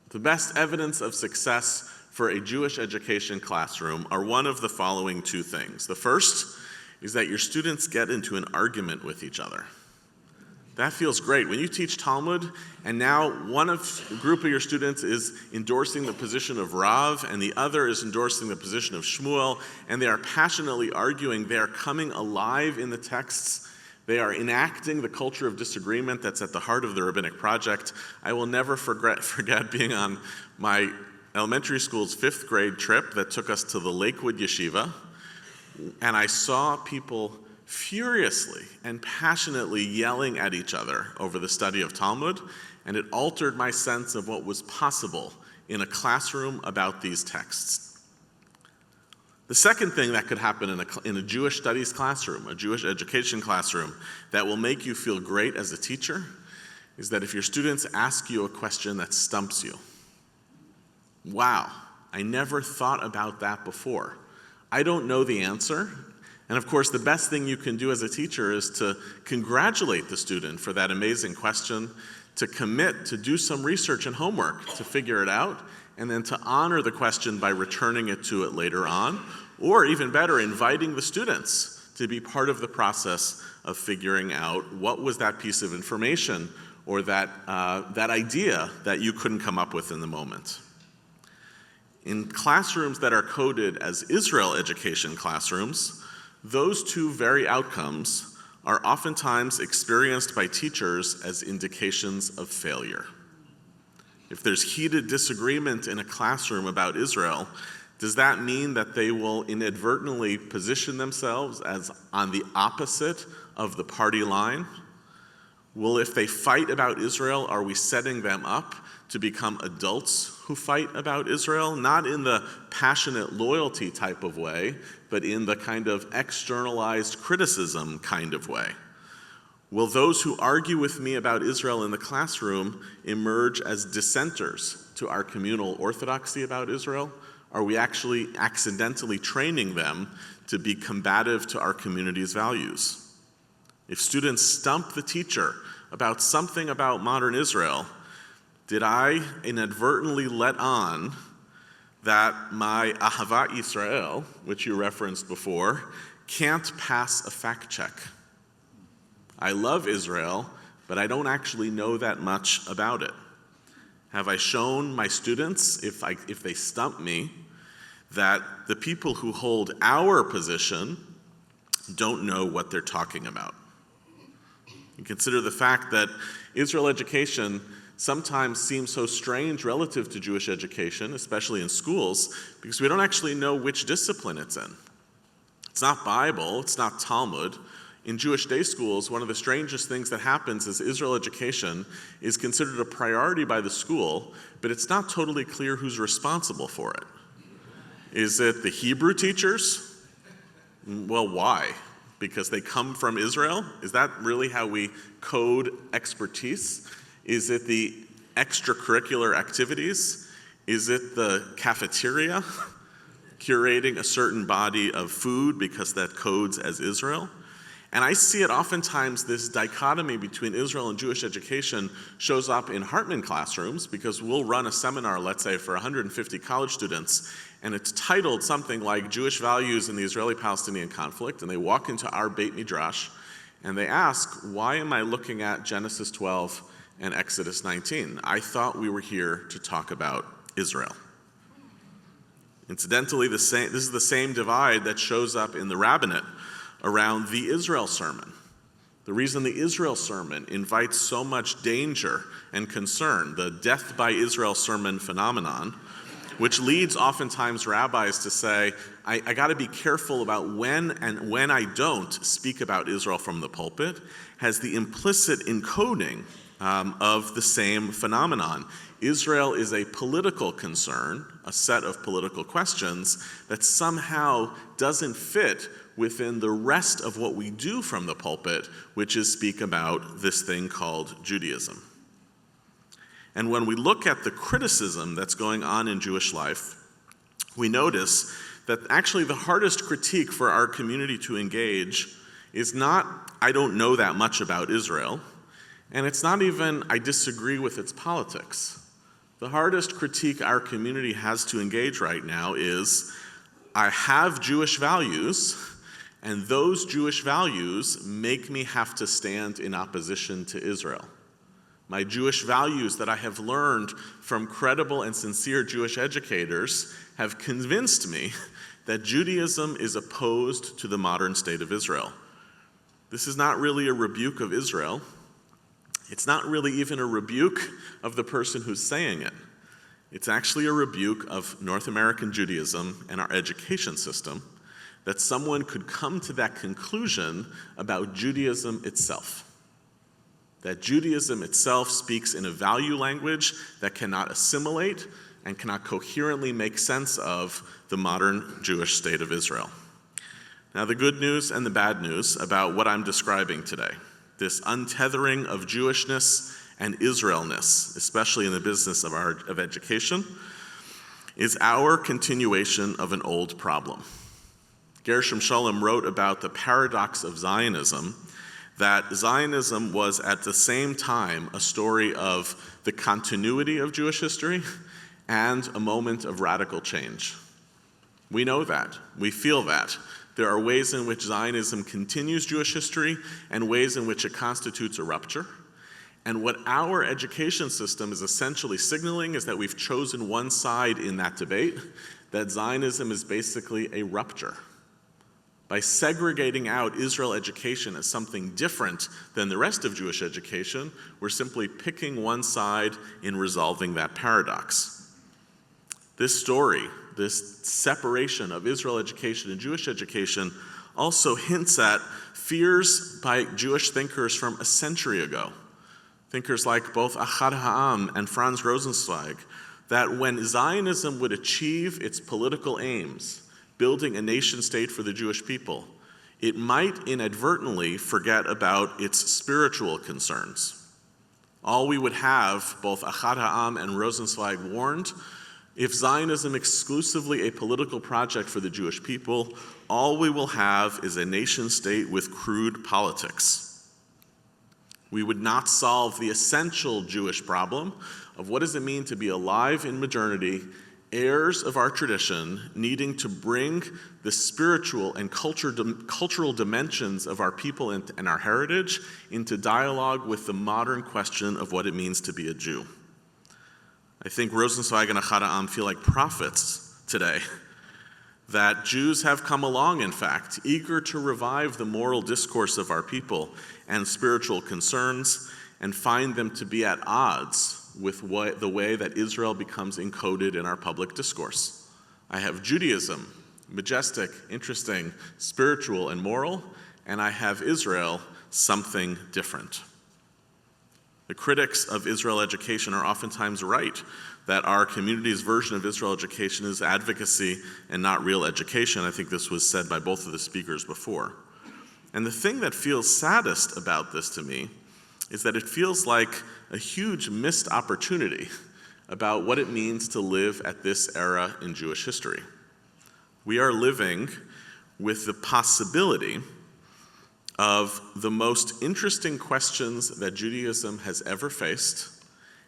The best evidence of success for a Jewish education classroom are one of the following two things. The first is that your students get into an argument with each other. That feels great. When you teach Talmud, and now a group of your students is endorsing the position of Rav, and the other is endorsing the position of Shmuel, and they are passionately arguing, they are coming alive in the texts, they are enacting the culture of disagreement that's at the heart of the rabbinic project. I will never forget being on my elementary school's 5th grade trip that took us to the Lakewood Yeshiva, and I saw people furiously and passionately yelling at each other over the study of Talmud, and it altered my sense of what was possible in a classroom about these texts. The second thing that could happen in a Jewish studies classroom, a Jewish education classroom, that will make you feel great as a teacher, is that if your students ask you a question that stumps you, wow, I never thought about that before. I don't know the answer. And of course, the best thing you can do as a teacher is to congratulate the student for that amazing question, to commit to do some research and homework to figure it out, and then to honor the question by returning it to it later on, or even better, inviting the students to be part of the process of figuring out what was that piece of information or that idea that you couldn't come up with in the moment. In classrooms that are coded as Israel education classrooms, those two very outcomes are oftentimes experienced by teachers as indications of failure. If there's heated disagreement in a classroom about Israel, does that mean that they will inadvertently position themselves as on the opposite of the party line? Well, if they fight about Israel, are we setting them up to become adults who fight about Israel? Not in the passionate loyalty type of way, but in the kind of externalized criticism kind of way. Will those who argue with me about Israel in the classroom emerge as dissenters to our communal orthodoxy about Israel? Are we actually accidentally training them to be combative to our community's values? If students stump the teacher about something about modern Israel, did I inadvertently let on that my Ahavat Yisrael, which you referenced before, can't pass a fact check? I love Israel, but I don't actually know that much about it. Have I shown my students, if they stump me, that the people who hold our position don't know what they're talking about? And consider the fact that Israel education sometimes seems so strange relative to Jewish education, especially in schools, because we don't actually know which discipline it's in. It's not Bible, it's not Talmud. In Jewish day schools, one of the strangest things that happens is Israel education is considered a priority by the school, but it's not totally clear who's responsible for it. Is it the Hebrew teachers? Well, why? Because they come from Israel? Is that really how we code expertise? Is it the extracurricular activities? Is it the cafeteria curating a certain body of food because that codes as Israel? And I see it oftentimes, this dichotomy between Israel and Jewish education shows up in Hartman classrooms, because we'll run a seminar, let's say, for 150 college students, and it's titled something like Jewish Values in the Israeli-Palestinian Conflict, and they walk into our Beit Midrash, and they ask, why am I looking at Genesis 12 and Exodus 19? I thought we were here to talk about Israel. Incidentally, this is the same divide that shows up in the rabbinate around the Israel sermon. The reason the Israel sermon invites so much danger and concern, the death by Israel sermon phenomenon, which leads oftentimes rabbis to say, I got to be careful about when I don't speak about Israel from the pulpit, has the implicit encoding of the same phenomenon. Israel is a political concern, a set of political questions that somehow doesn't fit within the rest of what we do from the pulpit, which is speak about this thing called Judaism. And when we look at the criticism that's going on in Jewish life, we notice that actually the hardest critique for our community to engage is not, I don't know that much about Israel, and it's not even, I disagree with its politics. The hardest critique our community has to engage right now is, I have Jewish values, and those Jewish values make me have to stand in opposition to Israel. My Jewish values that I have learned from credible and sincere Jewish educators have convinced me that Judaism is opposed to the modern state of Israel. This is not really a rebuke of Israel. It's not really even a rebuke of the person who's saying it. It's actually a rebuke of North American Judaism and our education system, that someone could come to that conclusion about Judaism itself. That Judaism itself speaks in a value language that cannot assimilate and cannot coherently make sense of the modern Jewish state of Israel. Now, the good news and the bad news about what I'm describing today, this untethering of Jewishness and Israelness, especially in the business of education, is our continuation of an old problem. Gershom Shalom wrote about the paradox of Zionism, that Zionism was at the same time a story of the continuity of Jewish history and a moment of radical change. We know that. We feel that. There are ways in which Zionism continues Jewish history and ways in which it constitutes a rupture. And what our education system is essentially signaling is that we've chosen one side in that debate, that Zionism is basically a rupture. By segregating out Israel education as something different than the rest of Jewish education, we're simply picking one side in resolving that paradox. This story, this separation of Israel education and Jewish education, also hints at fears by Jewish thinkers from a century ago. Thinkers like both Ahad Ha'am and Franz Rosenzweig, that when Zionism would achieve its political aims, building a nation state for the Jewish people, it might inadvertently forget about its spiritual concerns. All we would have, both Ahad Ha'am and Rosenzweig warned, if Zionism exclusively a political project for the Jewish people, all we will have is a nation state with crude politics. We would not solve the essential Jewish problem of what does it mean to be alive in modernity, heirs of our tradition, needing to bring the spiritual and cultural dimensions of our people and our heritage into dialogue with the modern question of what it means to be a Jew. I think Rosenzweig and Ahad Ha'am feel like prophets today, that Jews have come along, in fact, eager to revive the moral discourse of our people and spiritual concerns and find them to be at odds with the way that Israel becomes encoded in our public discourse. I have Judaism, majestic, interesting, spiritual, and moral, and I have Israel, something different. The critics of Israel education are oftentimes right that our community's version of Israel education is advocacy and not real education. I think this was said by both of the speakers before. And the thing that feels saddest about this to me is that it feels like a huge missed opportunity about what it means to live at this era in Jewish history. We are living with the possibility of the most interesting questions that Judaism has ever faced,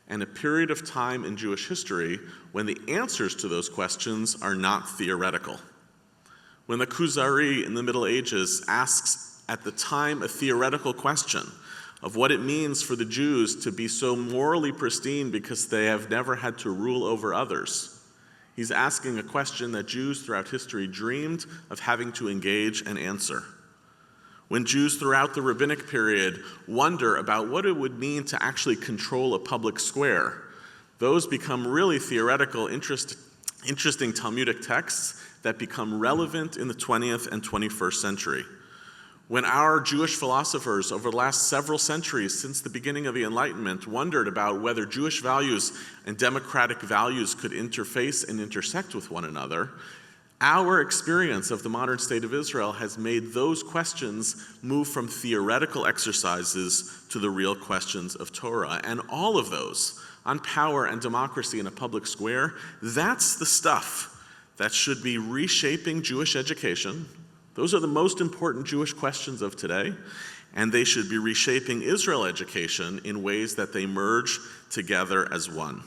and a period of time in Jewish history when the answers to those questions are not theoretical. When the Kuzari in the Middle Ages asks at the time a theoretical question of what it means for the Jews to be so morally pristine because they have never had to rule over others, he's asking a question that Jews throughout history dreamed of having to engage and answer. When Jews throughout the rabbinic period wonder about what it would mean to actually control a public square, those become really theoretical, interesting Talmudic texts that become relevant in the 20th and 21st century. When our Jewish philosophers over the last several centuries since the beginning of the Enlightenment wondered about whether Jewish values and democratic values could interface and intersect with one another, our experience of the modern state of Israel has made those questions move from theoretical exercises to the real questions of Torah. And all of those on power and democracy in a public square, that's the stuff that should be reshaping Jewish education. Those are the most important Jewish questions of today, and they should be reshaping Israel education in ways that they merge together as one.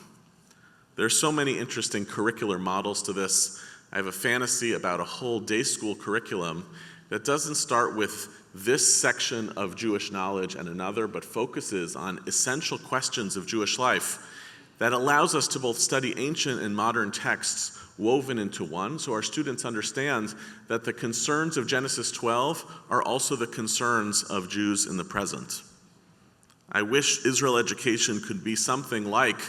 There's so many interesting curricular models to this. I have a fantasy about a whole day school curriculum that doesn't start with this section of Jewish knowledge and another, but focuses on essential questions of Jewish life that allows us to both study ancient and modern texts woven into one, so our students understand that the concerns of Genesis 12 are also the concerns of Jews in the present. I wish Israel education could be something like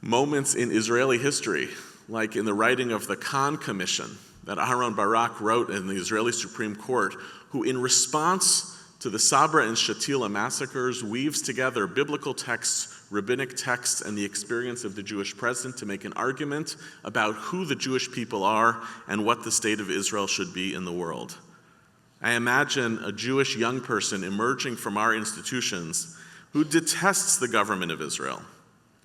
moments in Israeli history, like in the writing of the Khan Commission that Aharon Barak wrote in the Israeli Supreme Court, who in response to the Sabra and Shatila massacres weaves together biblical texts, rabbinic texts, and the experience of the Jewish present to make an argument about who the Jewish people are and what the state of Israel should be in the world. I imagine a Jewish young person emerging from our institutions who detests the government of Israel,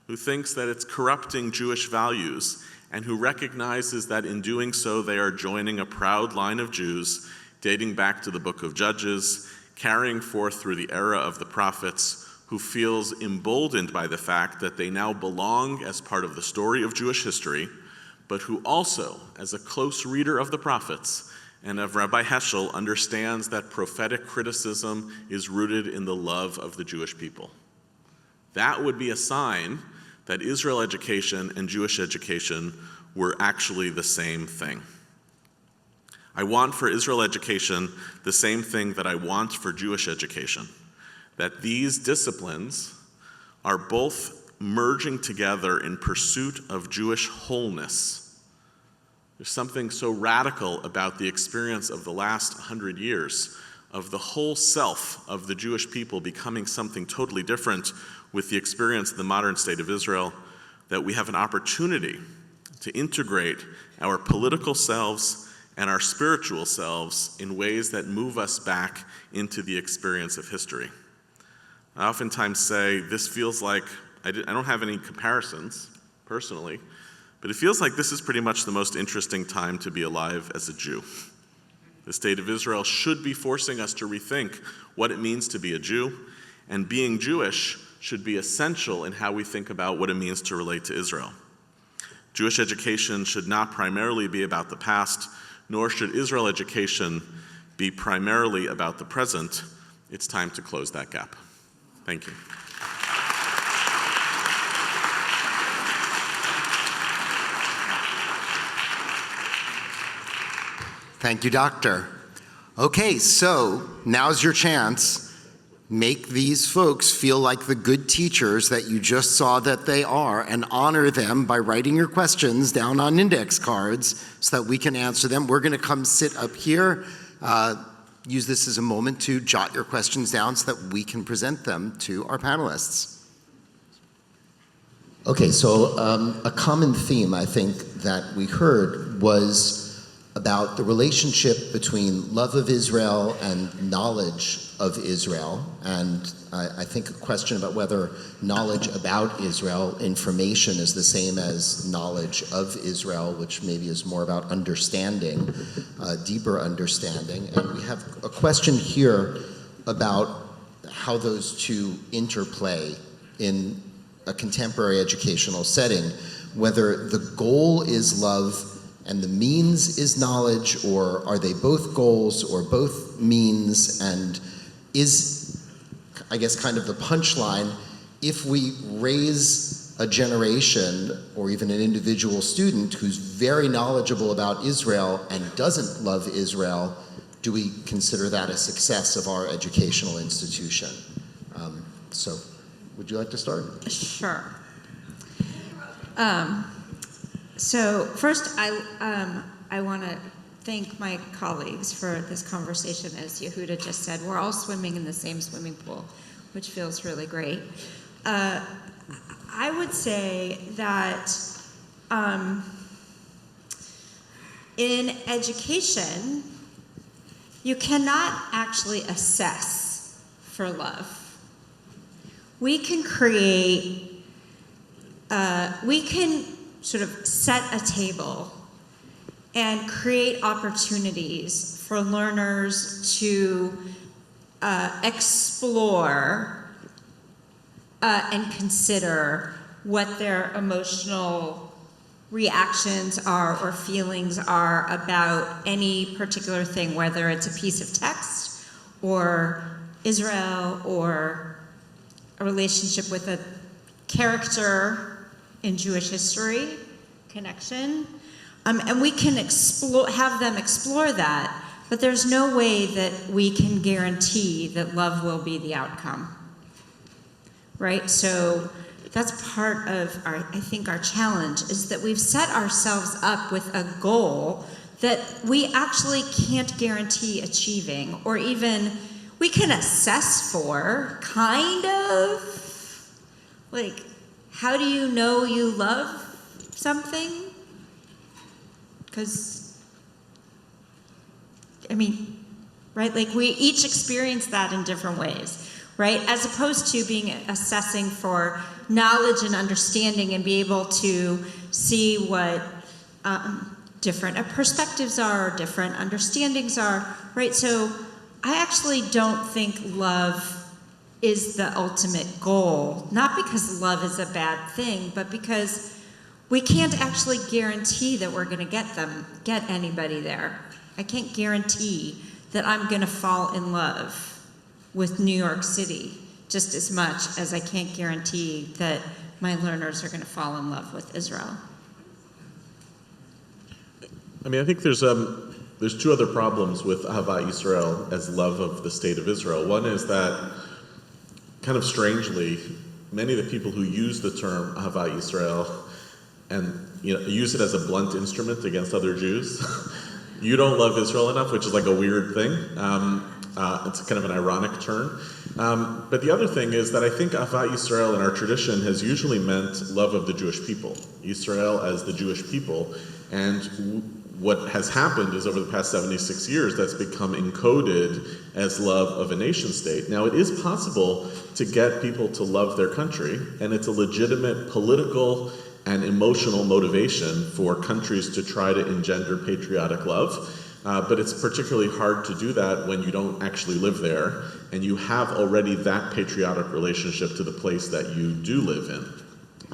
who thinks that it's corrupting Jewish values, and who recognizes that in doing so they are joining a proud line of Jews dating back to the book of Judges, carrying forth through the era of the prophets, who feels emboldened by the fact that they now belong as part of the story of Jewish history, but who also, as a close reader of the prophets and of Rabbi Heschel, understands that prophetic criticism is rooted in the love of the Jewish people. That would be a sign that Israel education and Jewish education were actually the same thing. I want for Israel education the same thing that I want for Jewish education, that these disciplines are both merging together in pursuit of Jewish wholeness. There's something so radical about the experience of the last 100 years of the whole self of the Jewish people becoming something totally different with the experience of the modern state of Israel, that we have an opportunity to integrate our political selves and our spiritual selves in ways that move us back into the experience of history. I oftentimes say this feels like, I don't have any comparisons personally, but it feels like this is pretty much the most interesting time to be alive as a Jew. The state of Israel should be forcing us to rethink what it means to be a Jew, and being Jewish should be essential in how we think about what it means to relate to Israel. Jewish education should not primarily be about the past, nor should Israel education be primarily about the present. It's time to close that gap. Thank you. Thank you, Doctor. Okay, so now's your chance. Make these folks feel like the good teachers that you just saw that they are, and honor them by writing your questions down on index cards so that we can answer them. We're going to come sit up here. Use this as a moment to jot your questions down so that we can present them to our panelists. Okay, so a common theme I think that we heard was about the relationship between love of Israel and knowledge of Israel, and I think a question about whether knowledge about Israel, information, is the same as knowledge of Israel, which maybe is more about understanding, deeper understanding. And we have a question here about how those two interplay in a contemporary educational setting, whether the goal is love and the means is knowledge, or are they both goals or both means? And is, I guess, kind of the punchline, if we raise a generation or even an individual student who's very knowledgeable about Israel and doesn't love Israel, do we consider that a success of our educational institution? So, would you like to start? Sure. So first, I want to thank my colleagues for this conversation. As Yehuda just said, we're all swimming in the same swimming pool, which feels really great. I would say that in education, you cannot actually assess for love. We can create, we can sort of set a table and create opportunities for learners to explore and consider what their emotional reactions are or feelings are about any particular thing, whether it's a piece of text or Israel or a relationship with a character in Jewish history, connection. And we can have them explore that, but there's no way that we can guarantee that love will be the outcome, right? So that's part of I think our challenge, is that we've set ourselves up with a goal that we actually can't guarantee achieving, or even we can assess for, kind of. Like, how do you know you love something? Because, I mean, right? Like, we each experience that in different ways, right? As opposed to being assessing for knowledge and understanding and be able to see what different perspectives are, different understandings are, right? So I actually don't think love is the ultimate goal, not because love is a bad thing, but because we can't actually guarantee that we're going to get anybody there. I can't guarantee that I'm going to fall in love with New York City just as much as I can't guarantee that my learners are going to fall in love with Israel. I mean, I think there's two other problems with Ahavat Yisrael as love of the state of Israel. One is that, kind of strangely, many of the people who use the term Ahavat Yisrael and use it as a blunt instrument against other Jews. You don't love Israel enough, which is like a weird thing. It's kind of an ironic turn. But the other thing is that I think Ahavat Yisrael in our tradition has usually meant love of the Jewish people, Yisrael as the Jewish people. And what has happened is over the past 76 years, that's become encoded as love of a nation state. Now, it is possible to get people to love their country, and it's a legitimate political and emotional motivation for countries to try to engender patriotic love. But it's particularly hard to do that when you don't actually live there, and you have already that patriotic relationship to the place that you do live in.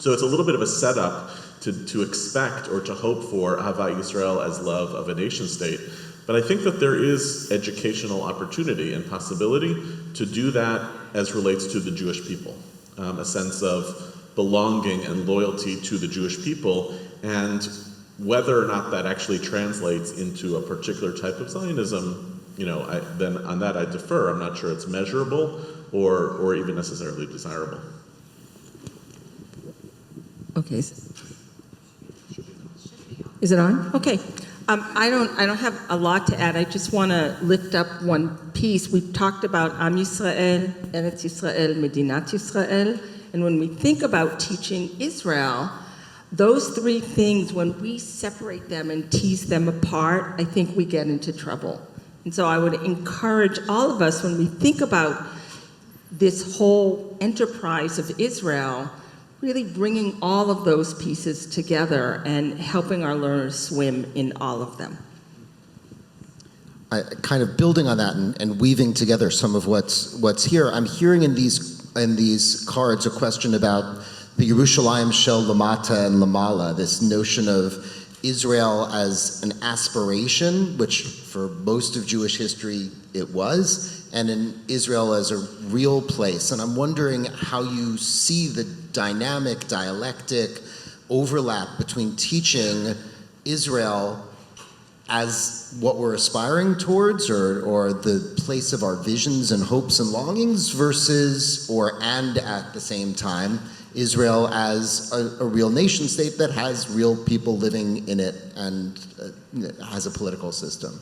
So it's a little bit of a setup to expect or to hope for Ahavat Yisrael as love of a nation state. But I think that there is educational opportunity and possibility to do that as relates to the Jewish people, a sense of belonging and loyalty to the Jewish people, and whether or not that actually translates into a particular type of Zionism, then on that I defer. I'm not sure it's measurable or even necessarily desirable. Okay. Is it on? Okay. I don't have a lot to add. I just want to lift up one piece. We've talked about Am Yisrael, Eretz Yisrael, Medinat Yisrael, and when we think about teaching Israel, Those three things, when we separate them and tease them apart, I think we get into trouble. And so I would encourage all of us, when we think about this whole enterprise of Israel, really bringing all of those pieces together and helping our learners swim in all of them. Kind of building on that and weaving together some of what's here, I'm hearing in these cards a question about the Yerushalayim Shel Lamata and Lamala, this notion of Israel as an aspiration, which for most of Jewish history it was, and in Israel as a real place. And I'm wondering how you see the dynamic, dialectic overlap between teaching Israel as what we're aspiring towards, or the place of our visions and hopes and longings, versus, and at the same time, Israel as a real nation state that has real people living in it and has a political system.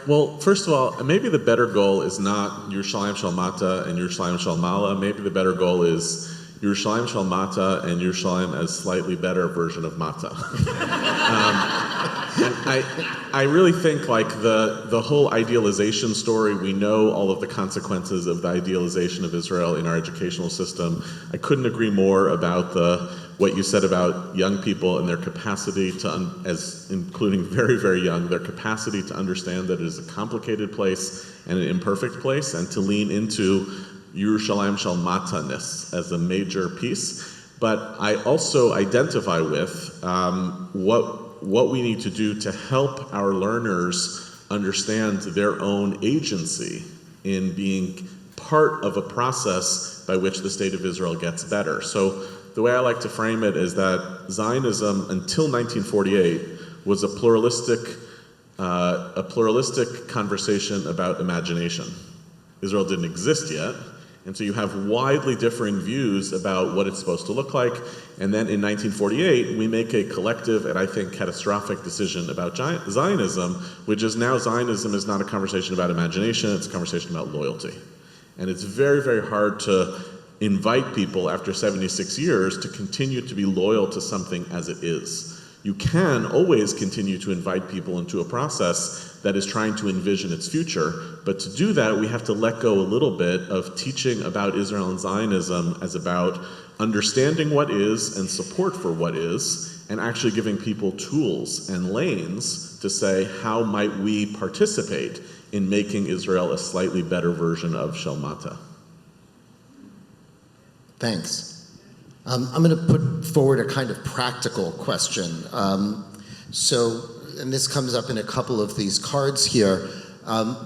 Well, first of all, maybe the better goal is not Yerushalayim Shel Mata and Yerushalayim Shel Mala. Maybe the better goal is Yerushalayim Shel Mata and Yerushalayim as slightly better version of Mata. I really think like the whole idealization story, we know all of the consequences of the idealization of Israel in our educational system. I couldn't agree more about what you said about young people and their capacity to, as including very, very young, their capacity to understand that it is a complicated place and an imperfect place, and to lean into Yerushalayim Shel Mata-ness as a major piece. But I also identify with what we need to do to help our learners understand their own agency in being part of a process by which the state of Israel gets better. So the way I like to frame it is that Zionism, until 1948, was a pluralistic conversation about imagination. Israel didn't exist yet, and so you have widely differing views about what it's supposed to look like. And then in 1948, we make a collective and I think catastrophic decision about Zionism, which is now Zionism is not a conversation about imagination, it's a conversation about loyalty. And it's very, very hard to invite people after 76 years to continue to be loyal to something as it is. You can always continue to invite people into a process that is trying to envision its future, but to do that, we have to let go a little bit of teaching about Israel and Zionism as about understanding what is and support for what is, and actually giving people tools and lanes to say, how might we participate in making Israel a slightly better version of Shel Mata? Thanks. I'm going to put forward a kind of practical question. And this comes up in a couple of these cards here.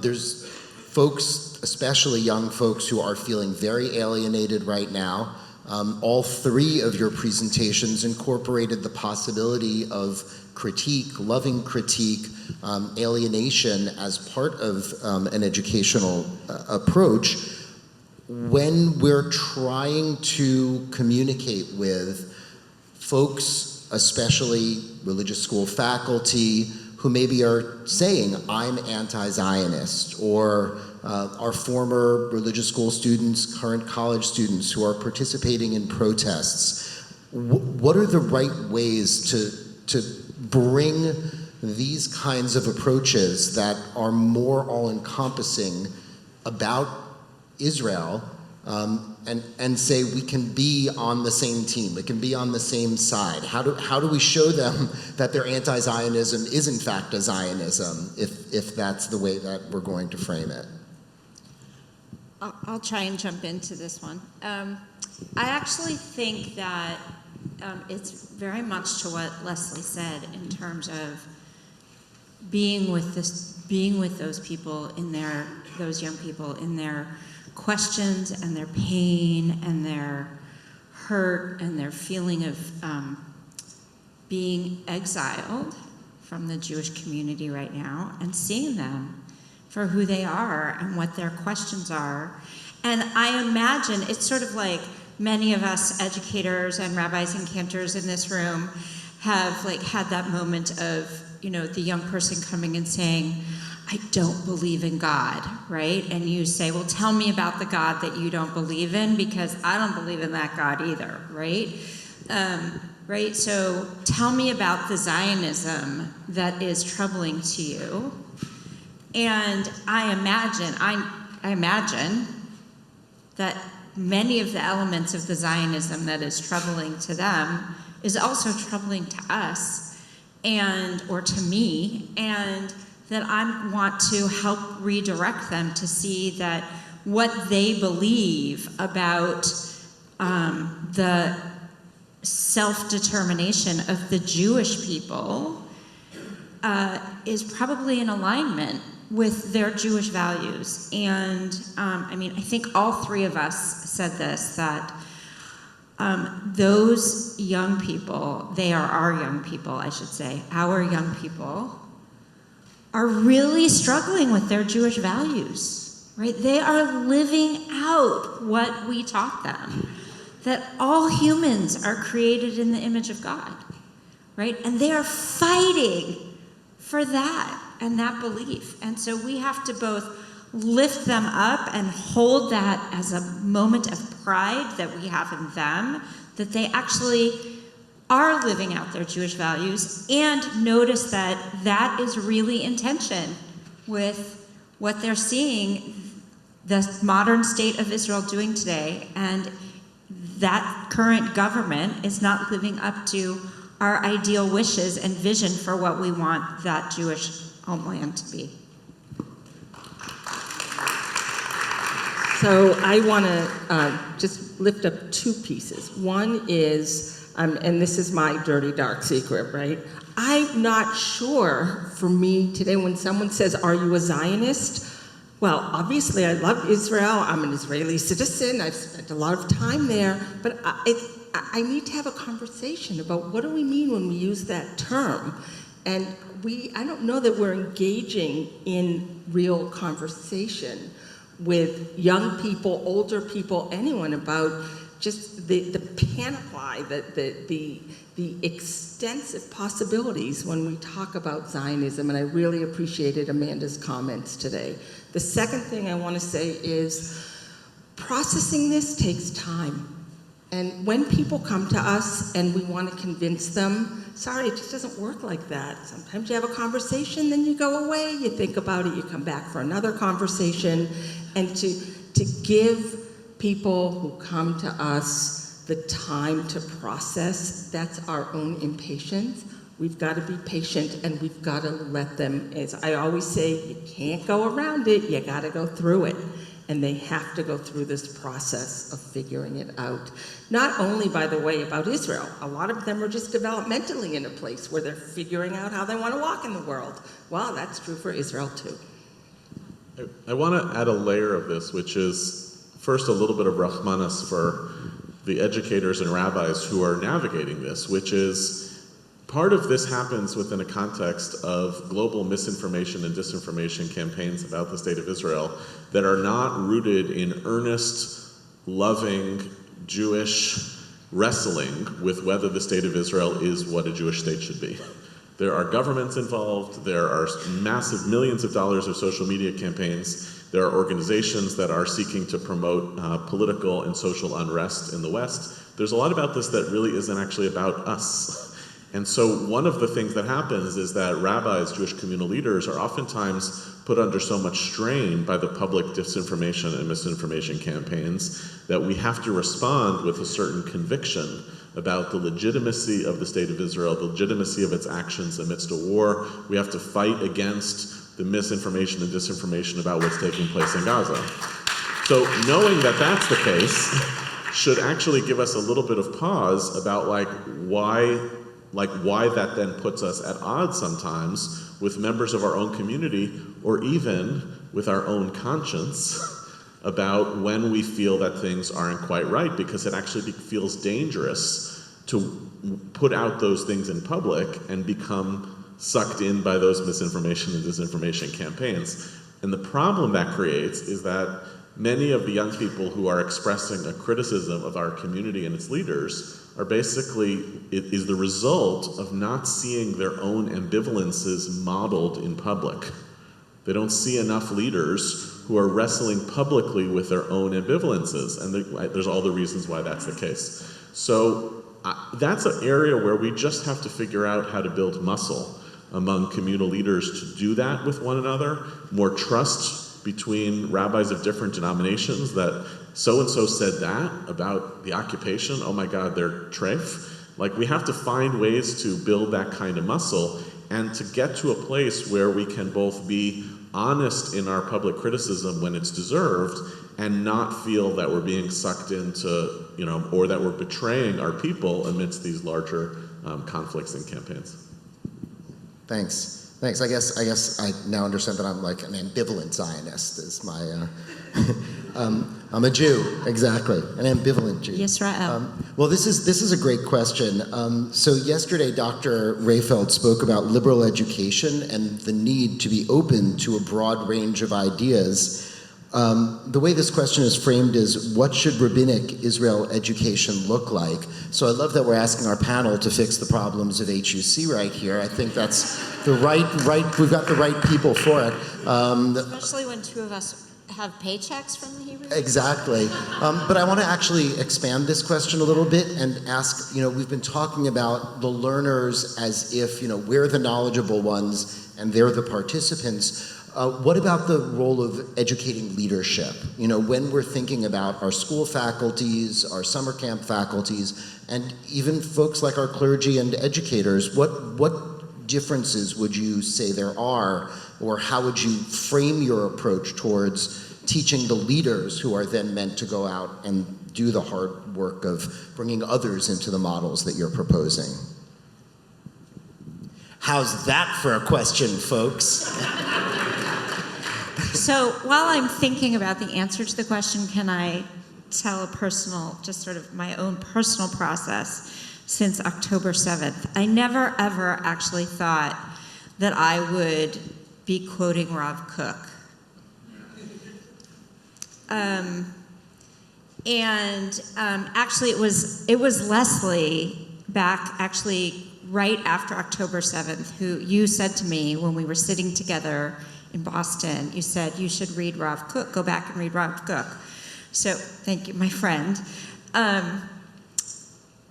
There's folks, especially young folks, who are feeling very alienated right now. All three of your presentations incorporated the possibility of critique, loving critique, alienation as part of an educational approach. When we're trying to communicate with folks, especially religious school faculty, who maybe are saying, I'm anti-Zionist, or our former religious school students, current college students who are participating in protests, what are the right ways to bring these kinds of approaches that are more all-encompassing about Israel, and say we can be on the same team, we can be on the same side? How do we show them that their anti-Zionism is in fact a Zionism, if that's the way that we're going to frame it? I'll try and jump into this one. I actually think that it's very much to what Lesley said in terms of being with those people those young people in their questions and their pain and their hurt and their feeling of being exiled from the Jewish community right now, and seeing them for who they are and what their questions are. And I imagine it's sort of like many of us educators and rabbis and cantors in this room have like had that moment of, the young person coming and saying, I don't believe in God, right? And you say, well, tell me about the God that you don't believe in, because I don't believe in that God either, right? Right, so tell me about the Zionism that is troubling to you. And I imagine that many of the elements of the Zionism that is troubling to them is also troubling to us, or to me, and that I want to help redirect them to see that what they believe about the self-determination of the Jewish people is probably in alignment with their Jewish values. And I think all three of us said this, that those young people, they are our young people, I should say, our young people, are really struggling with their Jewish values, right? They are living out what we taught them, that all humans are created in the image of God, right? And they are fighting for that and that belief. And so we have to both lift them up and hold that as a moment of pride that we have in them, that they actually are living out their Jewish values, and notice that that is really in tension with what they're seeing the modern state of Israel doing today, and that current government is not living up to our ideal wishes and vision for what we want that Jewish homeland to be. So I want to just lift up two pieces. One is, and this is my dirty, dark secret, right? I'm not sure, for me today, when someone says, are you a Zionist? Well, obviously I love Israel. I'm an Israeli citizen. I've spent a lot of time there. But I need to have a conversation about what do we mean when we use that term. And I don't know that we're engaging in real conversation with young people, older people, anyone, about just the panoply, the extensive possibilities when we talk about Zionism, and I really appreciated Amanda's comments today. The second thing I want to say is processing this takes time. And when people come to us and we want to convince them, sorry, it just doesn't work like that. Sometimes you have a conversation, then you go away, you think about it, you come back for another conversation, and to give people who come to us the time to process, that's our own impatience. We've got to be patient, and we've got to let them, as I always say, you can't go around it, you got to go through it. And they have to go through this process of figuring it out. Not only, by the way, about Israel. A lot of them are just developmentally in a place where they're figuring out how they want to walk in the world. Well, that's true for Israel too. I want to add a layer of this, which is first a little bit of Rahmanas for the educators and rabbis who are navigating this, which is part of this happens within a context of global misinformation and disinformation campaigns about the state of Israel that are not rooted in earnest, loving, Jewish wrestling with whether the state of Israel is what a Jewish state should be. There are governments involved, there are massive millions of dollars of social media campaigns, there are organizations that are seeking to promote political and social unrest in the West. There's a lot about this that really isn't actually about us. And so one of the things that happens is that rabbis, Jewish communal leaders, are oftentimes put under so much strain by the public disinformation and misinformation campaigns that we have to respond with a certain conviction about the legitimacy of the state of Israel, the legitimacy of its actions amidst a war. We have to fight against the misinformation and disinformation about what's taking place in Gaza. So knowing that that's the case should actually give us a little bit of pause about why that then puts us at odds sometimes with members of our own community, or even with our own conscience about when we feel that things aren't quite right, because it actually feels dangerous to put out those things in public and become sucked in by those misinformation and disinformation campaigns. And the problem that creates is that many of the young people who are expressing a criticism of our community and its leaders are basically, it is the result of not seeing their own ambivalences modeled in public. They don't see enough leaders who are wrestling publicly with their own ambivalences, and there's all the reasons why that's the case. So that's an area where we just have to figure out how to build muscle among communal leaders to do that with one another, more trust between rabbis of different denominations that so-and-so said that about the occupation, oh my God, they're treif. Like, we have to find ways to build that kind of muscle and to get to a place where we can both be honest in our public criticism when it's deserved and not feel that we're being sucked into, or that we're betraying our people amidst these larger conflicts and campaigns. Thanks. I guess I now understand that I'm like an ambivalent Zionist is my, I'm a Jew, exactly, an ambivalent Jew. Yisrael. Well, this is a great question. So yesterday, Dr. Rayfeld spoke about liberal education and the need to be open to a broad range of ideas. The way this question is framed is, what should rabbinic Israel education look like? So I love that we're asking our panel to fix the problems of HUC right here. I think that's the right, we've got the right people for it. Especially when two of us have paychecks from the Hebrew. Exactly. But I want to actually expand this question a little bit and ask, we've been talking about the learners as if, we're the knowledgeable ones and they're the participants. What about the role of educating leadership? When we're thinking about our school faculties, our summer camp faculties, and even folks like our clergy and educators, what differences would you say there are, or how would you frame your approach towards teaching the leaders who are then meant to go out and do the hard work of bringing others into the models that you're proposing? How's that for a question, folks? So while I'm thinking about the answer to the question, can I tell a personal, just sort of my own personal process since October 7th? I never, ever actually thought that I would be quoting Rav Kook. Actually, it was Lesley back actually right after October 7th who you said to me when we were sitting together in Boston, you said you should read Rav Kook, go back and read Rav Kook. So thank you, my friend.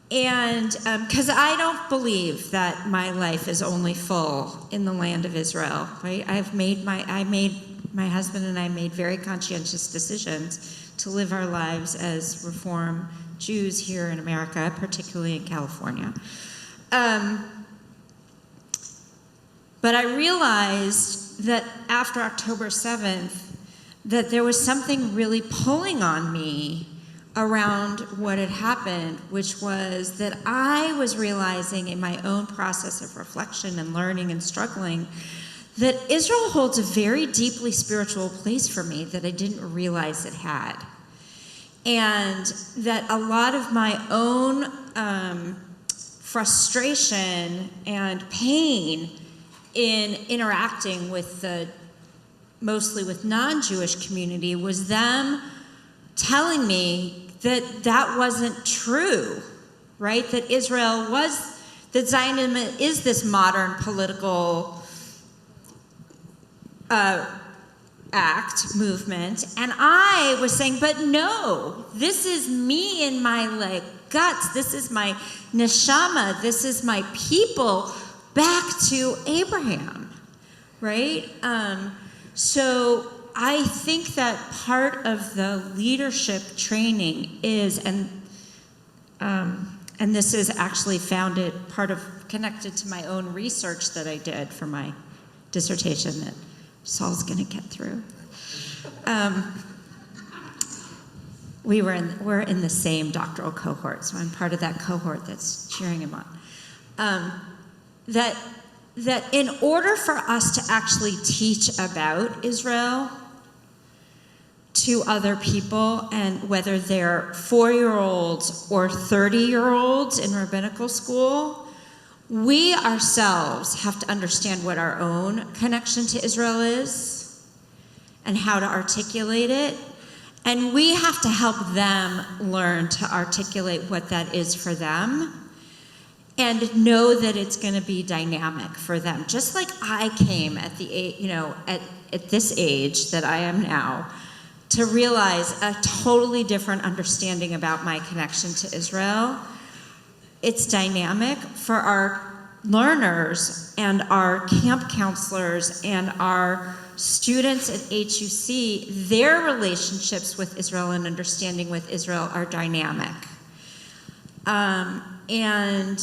Because I don't believe that my life is only full in the land of Israel, right? My husband and I made very conscientious decisions to live our lives as Reform Jews here in America, particularly in California. But I realized that after October 7th, that there was something really pulling on me around what had happened, which was that I was realizing in my own process of reflection and learning and struggling that Israel holds a very deeply spiritual place for me that I didn't realize it had. And that a lot of my own frustration and pain in interacting with mostly with non-Jewish community was them telling me that that wasn't true, right? That that Zionism is this modern political movement. And I was saying, but no, this is me in my guts. This is my neshama. This is my people back to Abraham, right? So I think that part of the leadership training is, and this is actually connected to my own research that I did for my dissertation that Saul's going to get through. We're in the same doctoral cohort, so I'm part of that cohort that's cheering him on. That in order for us to actually teach about Israel to other people, and whether they're 4-year-olds or 30-year-olds in rabbinical school, we ourselves have to understand what our own connection to Israel is and how to articulate it. And we have to help them learn to articulate what that is for them and know that it's going to be dynamic for them. Just like I came at at this age that I am now to realize a totally different understanding about my connection to Israel. It's dynamic for our learners and our camp counselors and our students at HUC. Their relationships with Israel and understanding with Israel are dynamic. And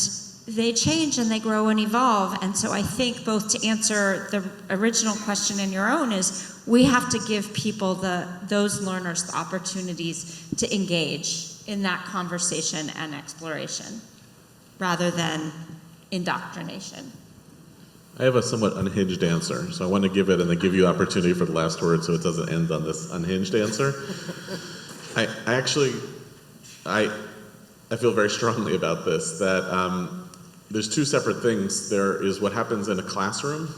they change and they grow and evolve. And so I think both to answer the original question and your own is we have to give people, those learners, the opportunities to engage in that conversation and exploration rather than indoctrination. I have a somewhat unhinged answer, so I want to give it and then give you opportunity for the last word so it doesn't end on this unhinged answer. I feel very strongly about this, that there's two separate things. There is what happens in a classroom,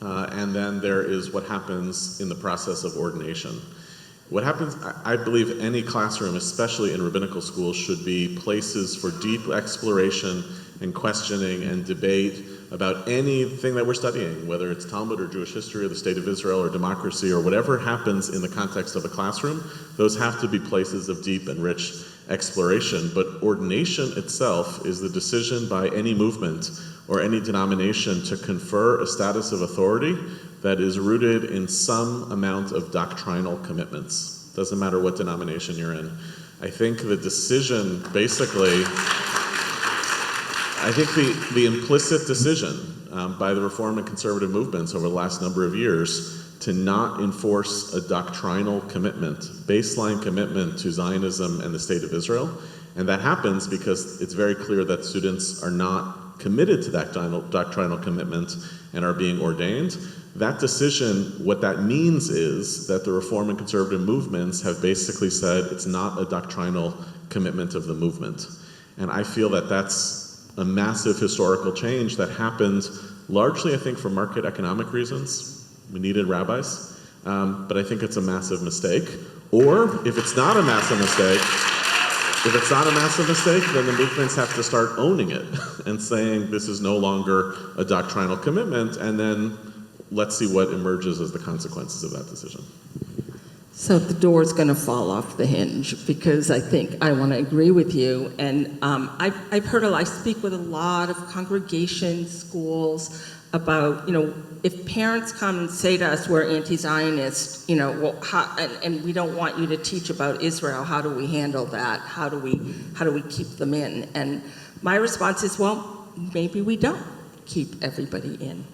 and then there is what happens in the process of ordination. What happens, I believe any classroom, especially in rabbinical schools, should be places for deep exploration and questioning and debate about anything that we're studying, whether it's Talmud or Jewish history or the state of Israel or democracy or whatever happens in the context of a classroom. Those have to be places of deep and rich exploration. But ordination itself is the decision by any movement or any denomination to confer a status of authority that is rooted in some amount of doctrinal commitments. Doesn't matter what denomination you're in. I think the decision, basically, I think the implicit decision by the Reform and conservative movements over the last number of years to not enforce a doctrinal commitment, baseline commitment to Zionism and the state of Israel. And that happens because it's very clear that students are not committed to that doctrinal commitment and are being ordained. That decision, what that means is that the Reform and conservative movements have basically said it's not a doctrinal commitment of the movement. And I feel that that's a massive historical change that happened largely, I think, for market economic reasons. We needed rabbis, but I think it's a massive mistake. Or if it's not a massive mistake, then the movements have to start owning it and saying this is no longer a doctrinal commitment, and then let's see what emerges as the consequences of that decision. So the door's going to fall off the hinge, because I think I want to agree with you. And I've heard I speak with a lot of congregations, schools, about, if parents come and say to us, we're anti-Zionist, well, and we don't want you to teach about Israel, how do we handle that? How do we keep them in? And my response is, well, maybe we don't keep everybody in.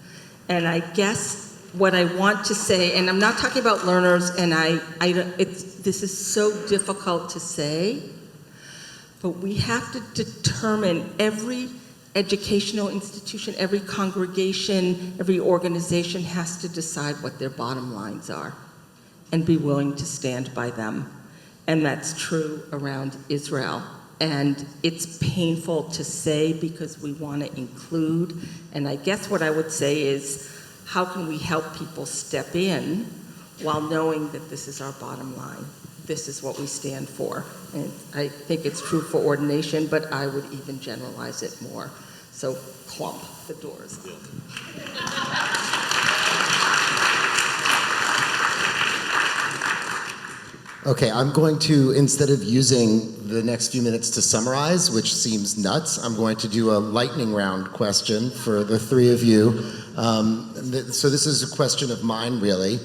And I guess what I want to say, and I'm not talking about learners, and this is so difficult to say, but we have to determine every educational institution, every congregation, every organization has to decide what their bottom lines are and be willing to stand by them. And that's true around Israel. And it's painful to say because we want to include. And I guess what I would say is, how can we help people step in while knowing that this is our bottom line? This is what we stand for. And I think it's true for ordination, but I would even generalize it more. So clump the doors. Okay, I'm going to, instead of using the next few minutes to summarize, which seems nuts, I'm going to do a lightning round question for the three of you. So this is a question of mine, really.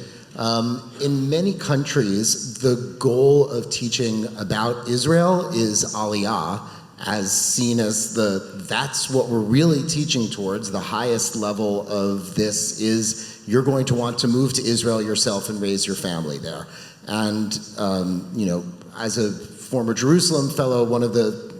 In many countries, the goal of teaching about Israel is aliyah, as seen as that's what we're really teaching towards. The highest level of this is you're going to want to move to Israel yourself and raise your family there. And, as a former Jerusalem fellow, one of the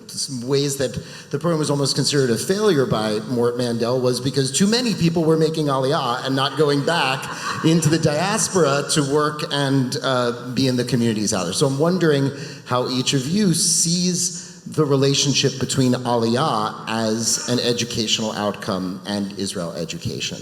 ways that the program was almost considered a failure by Mort Mandel was because too many people were making aliyah and not going back into the diaspora to work and be in the communities out there. So I'm wondering how each of you sees the relationship between aliyah as an educational outcome and Israel education.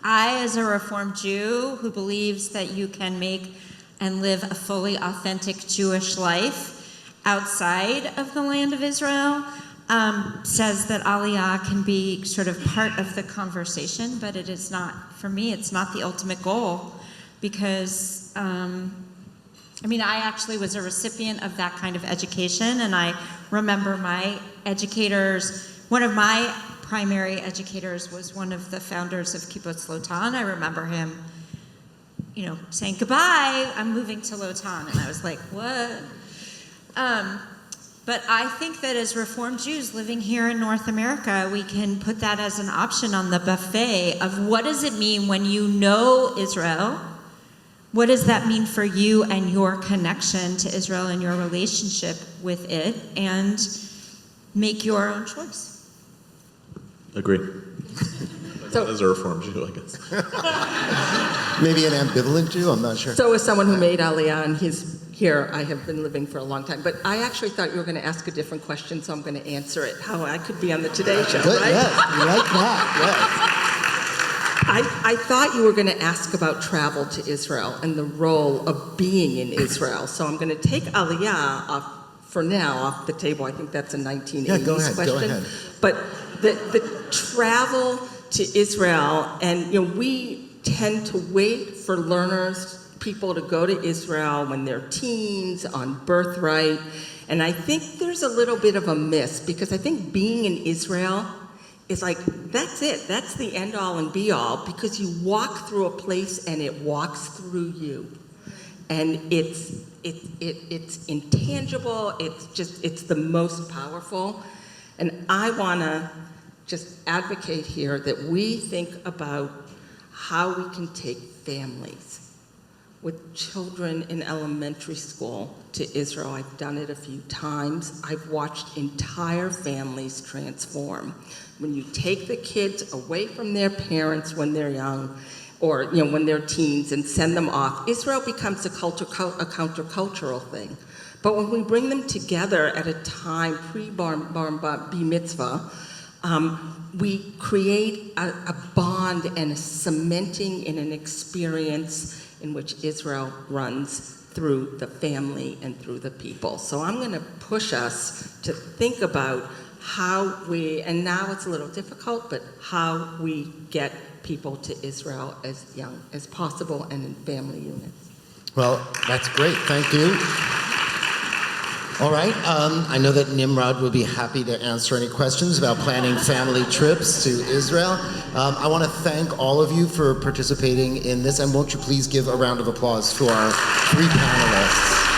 I, as a Reformed Jew who believes that you can make and live a fully authentic Jewish life outside of the land of Israel, says that Aliyah can be sort of part of the conversation, but it is not, for me, it's not the ultimate goal, because, I actually was a recipient of that kind of education, and I remember my educators, one of my primary educators was one of the founders of Kibbutz Lotan. I remember him, saying, goodbye, I'm moving to Lotan. And I was like, what? But I think that as Reformed Jews living here in North America, we can put that as an option on the buffet of what does it mean when you know Israel? What does that mean for you and your connection to Israel and your relationship with it? And make your own choice. Agree. So, as a Reformed Jew, I guess. Maybe an ambivalent Jew, I'm not sure. So as someone who made Aliyah, and he's here, I have been living for a long time, but I actually thought you were going to ask a different question, so I'm going to answer it. How I could be on the Today Show, Good, right? yes, we like that, I thought you were going to ask about travel to Israel and the role of being in Israel. So I'm going to take Aliyah off, for now, off the table. I think that's a 1980s question. Go ahead. But the travel to Israel, and we tend to wait for people to go to Israel when they're teens, on birthright. And I think there's a little bit of a miss, because I think being in Israel is like, that's it. That's the end all and be all, because you walk through a place and it walks through you. And it's intangible. It's the most powerful. And I want to just advocate here that we think about how we can take families with children in elementary school to Israel. I've done it a few times. I've watched entire families transform. When you take the kids away from their parents when they're young, or when they're teens, and send them off, Israel becomes a countercultural thing. But when we bring them together at a time pre-bar mitzvah, we create a bond and a cementing in an experience in which Israel runs through the family and through the people. So I'm going to push us to think about how we, and now it's a little difficult, but how we get people to Israel as young as possible and in family units. Well, that's great. Thank you. All right. I know that Nimrod will be happy to answer any questions about planning family trips to Israel. I want to thank all of you for participating in this, and won't you please give a round of applause to our three panelists.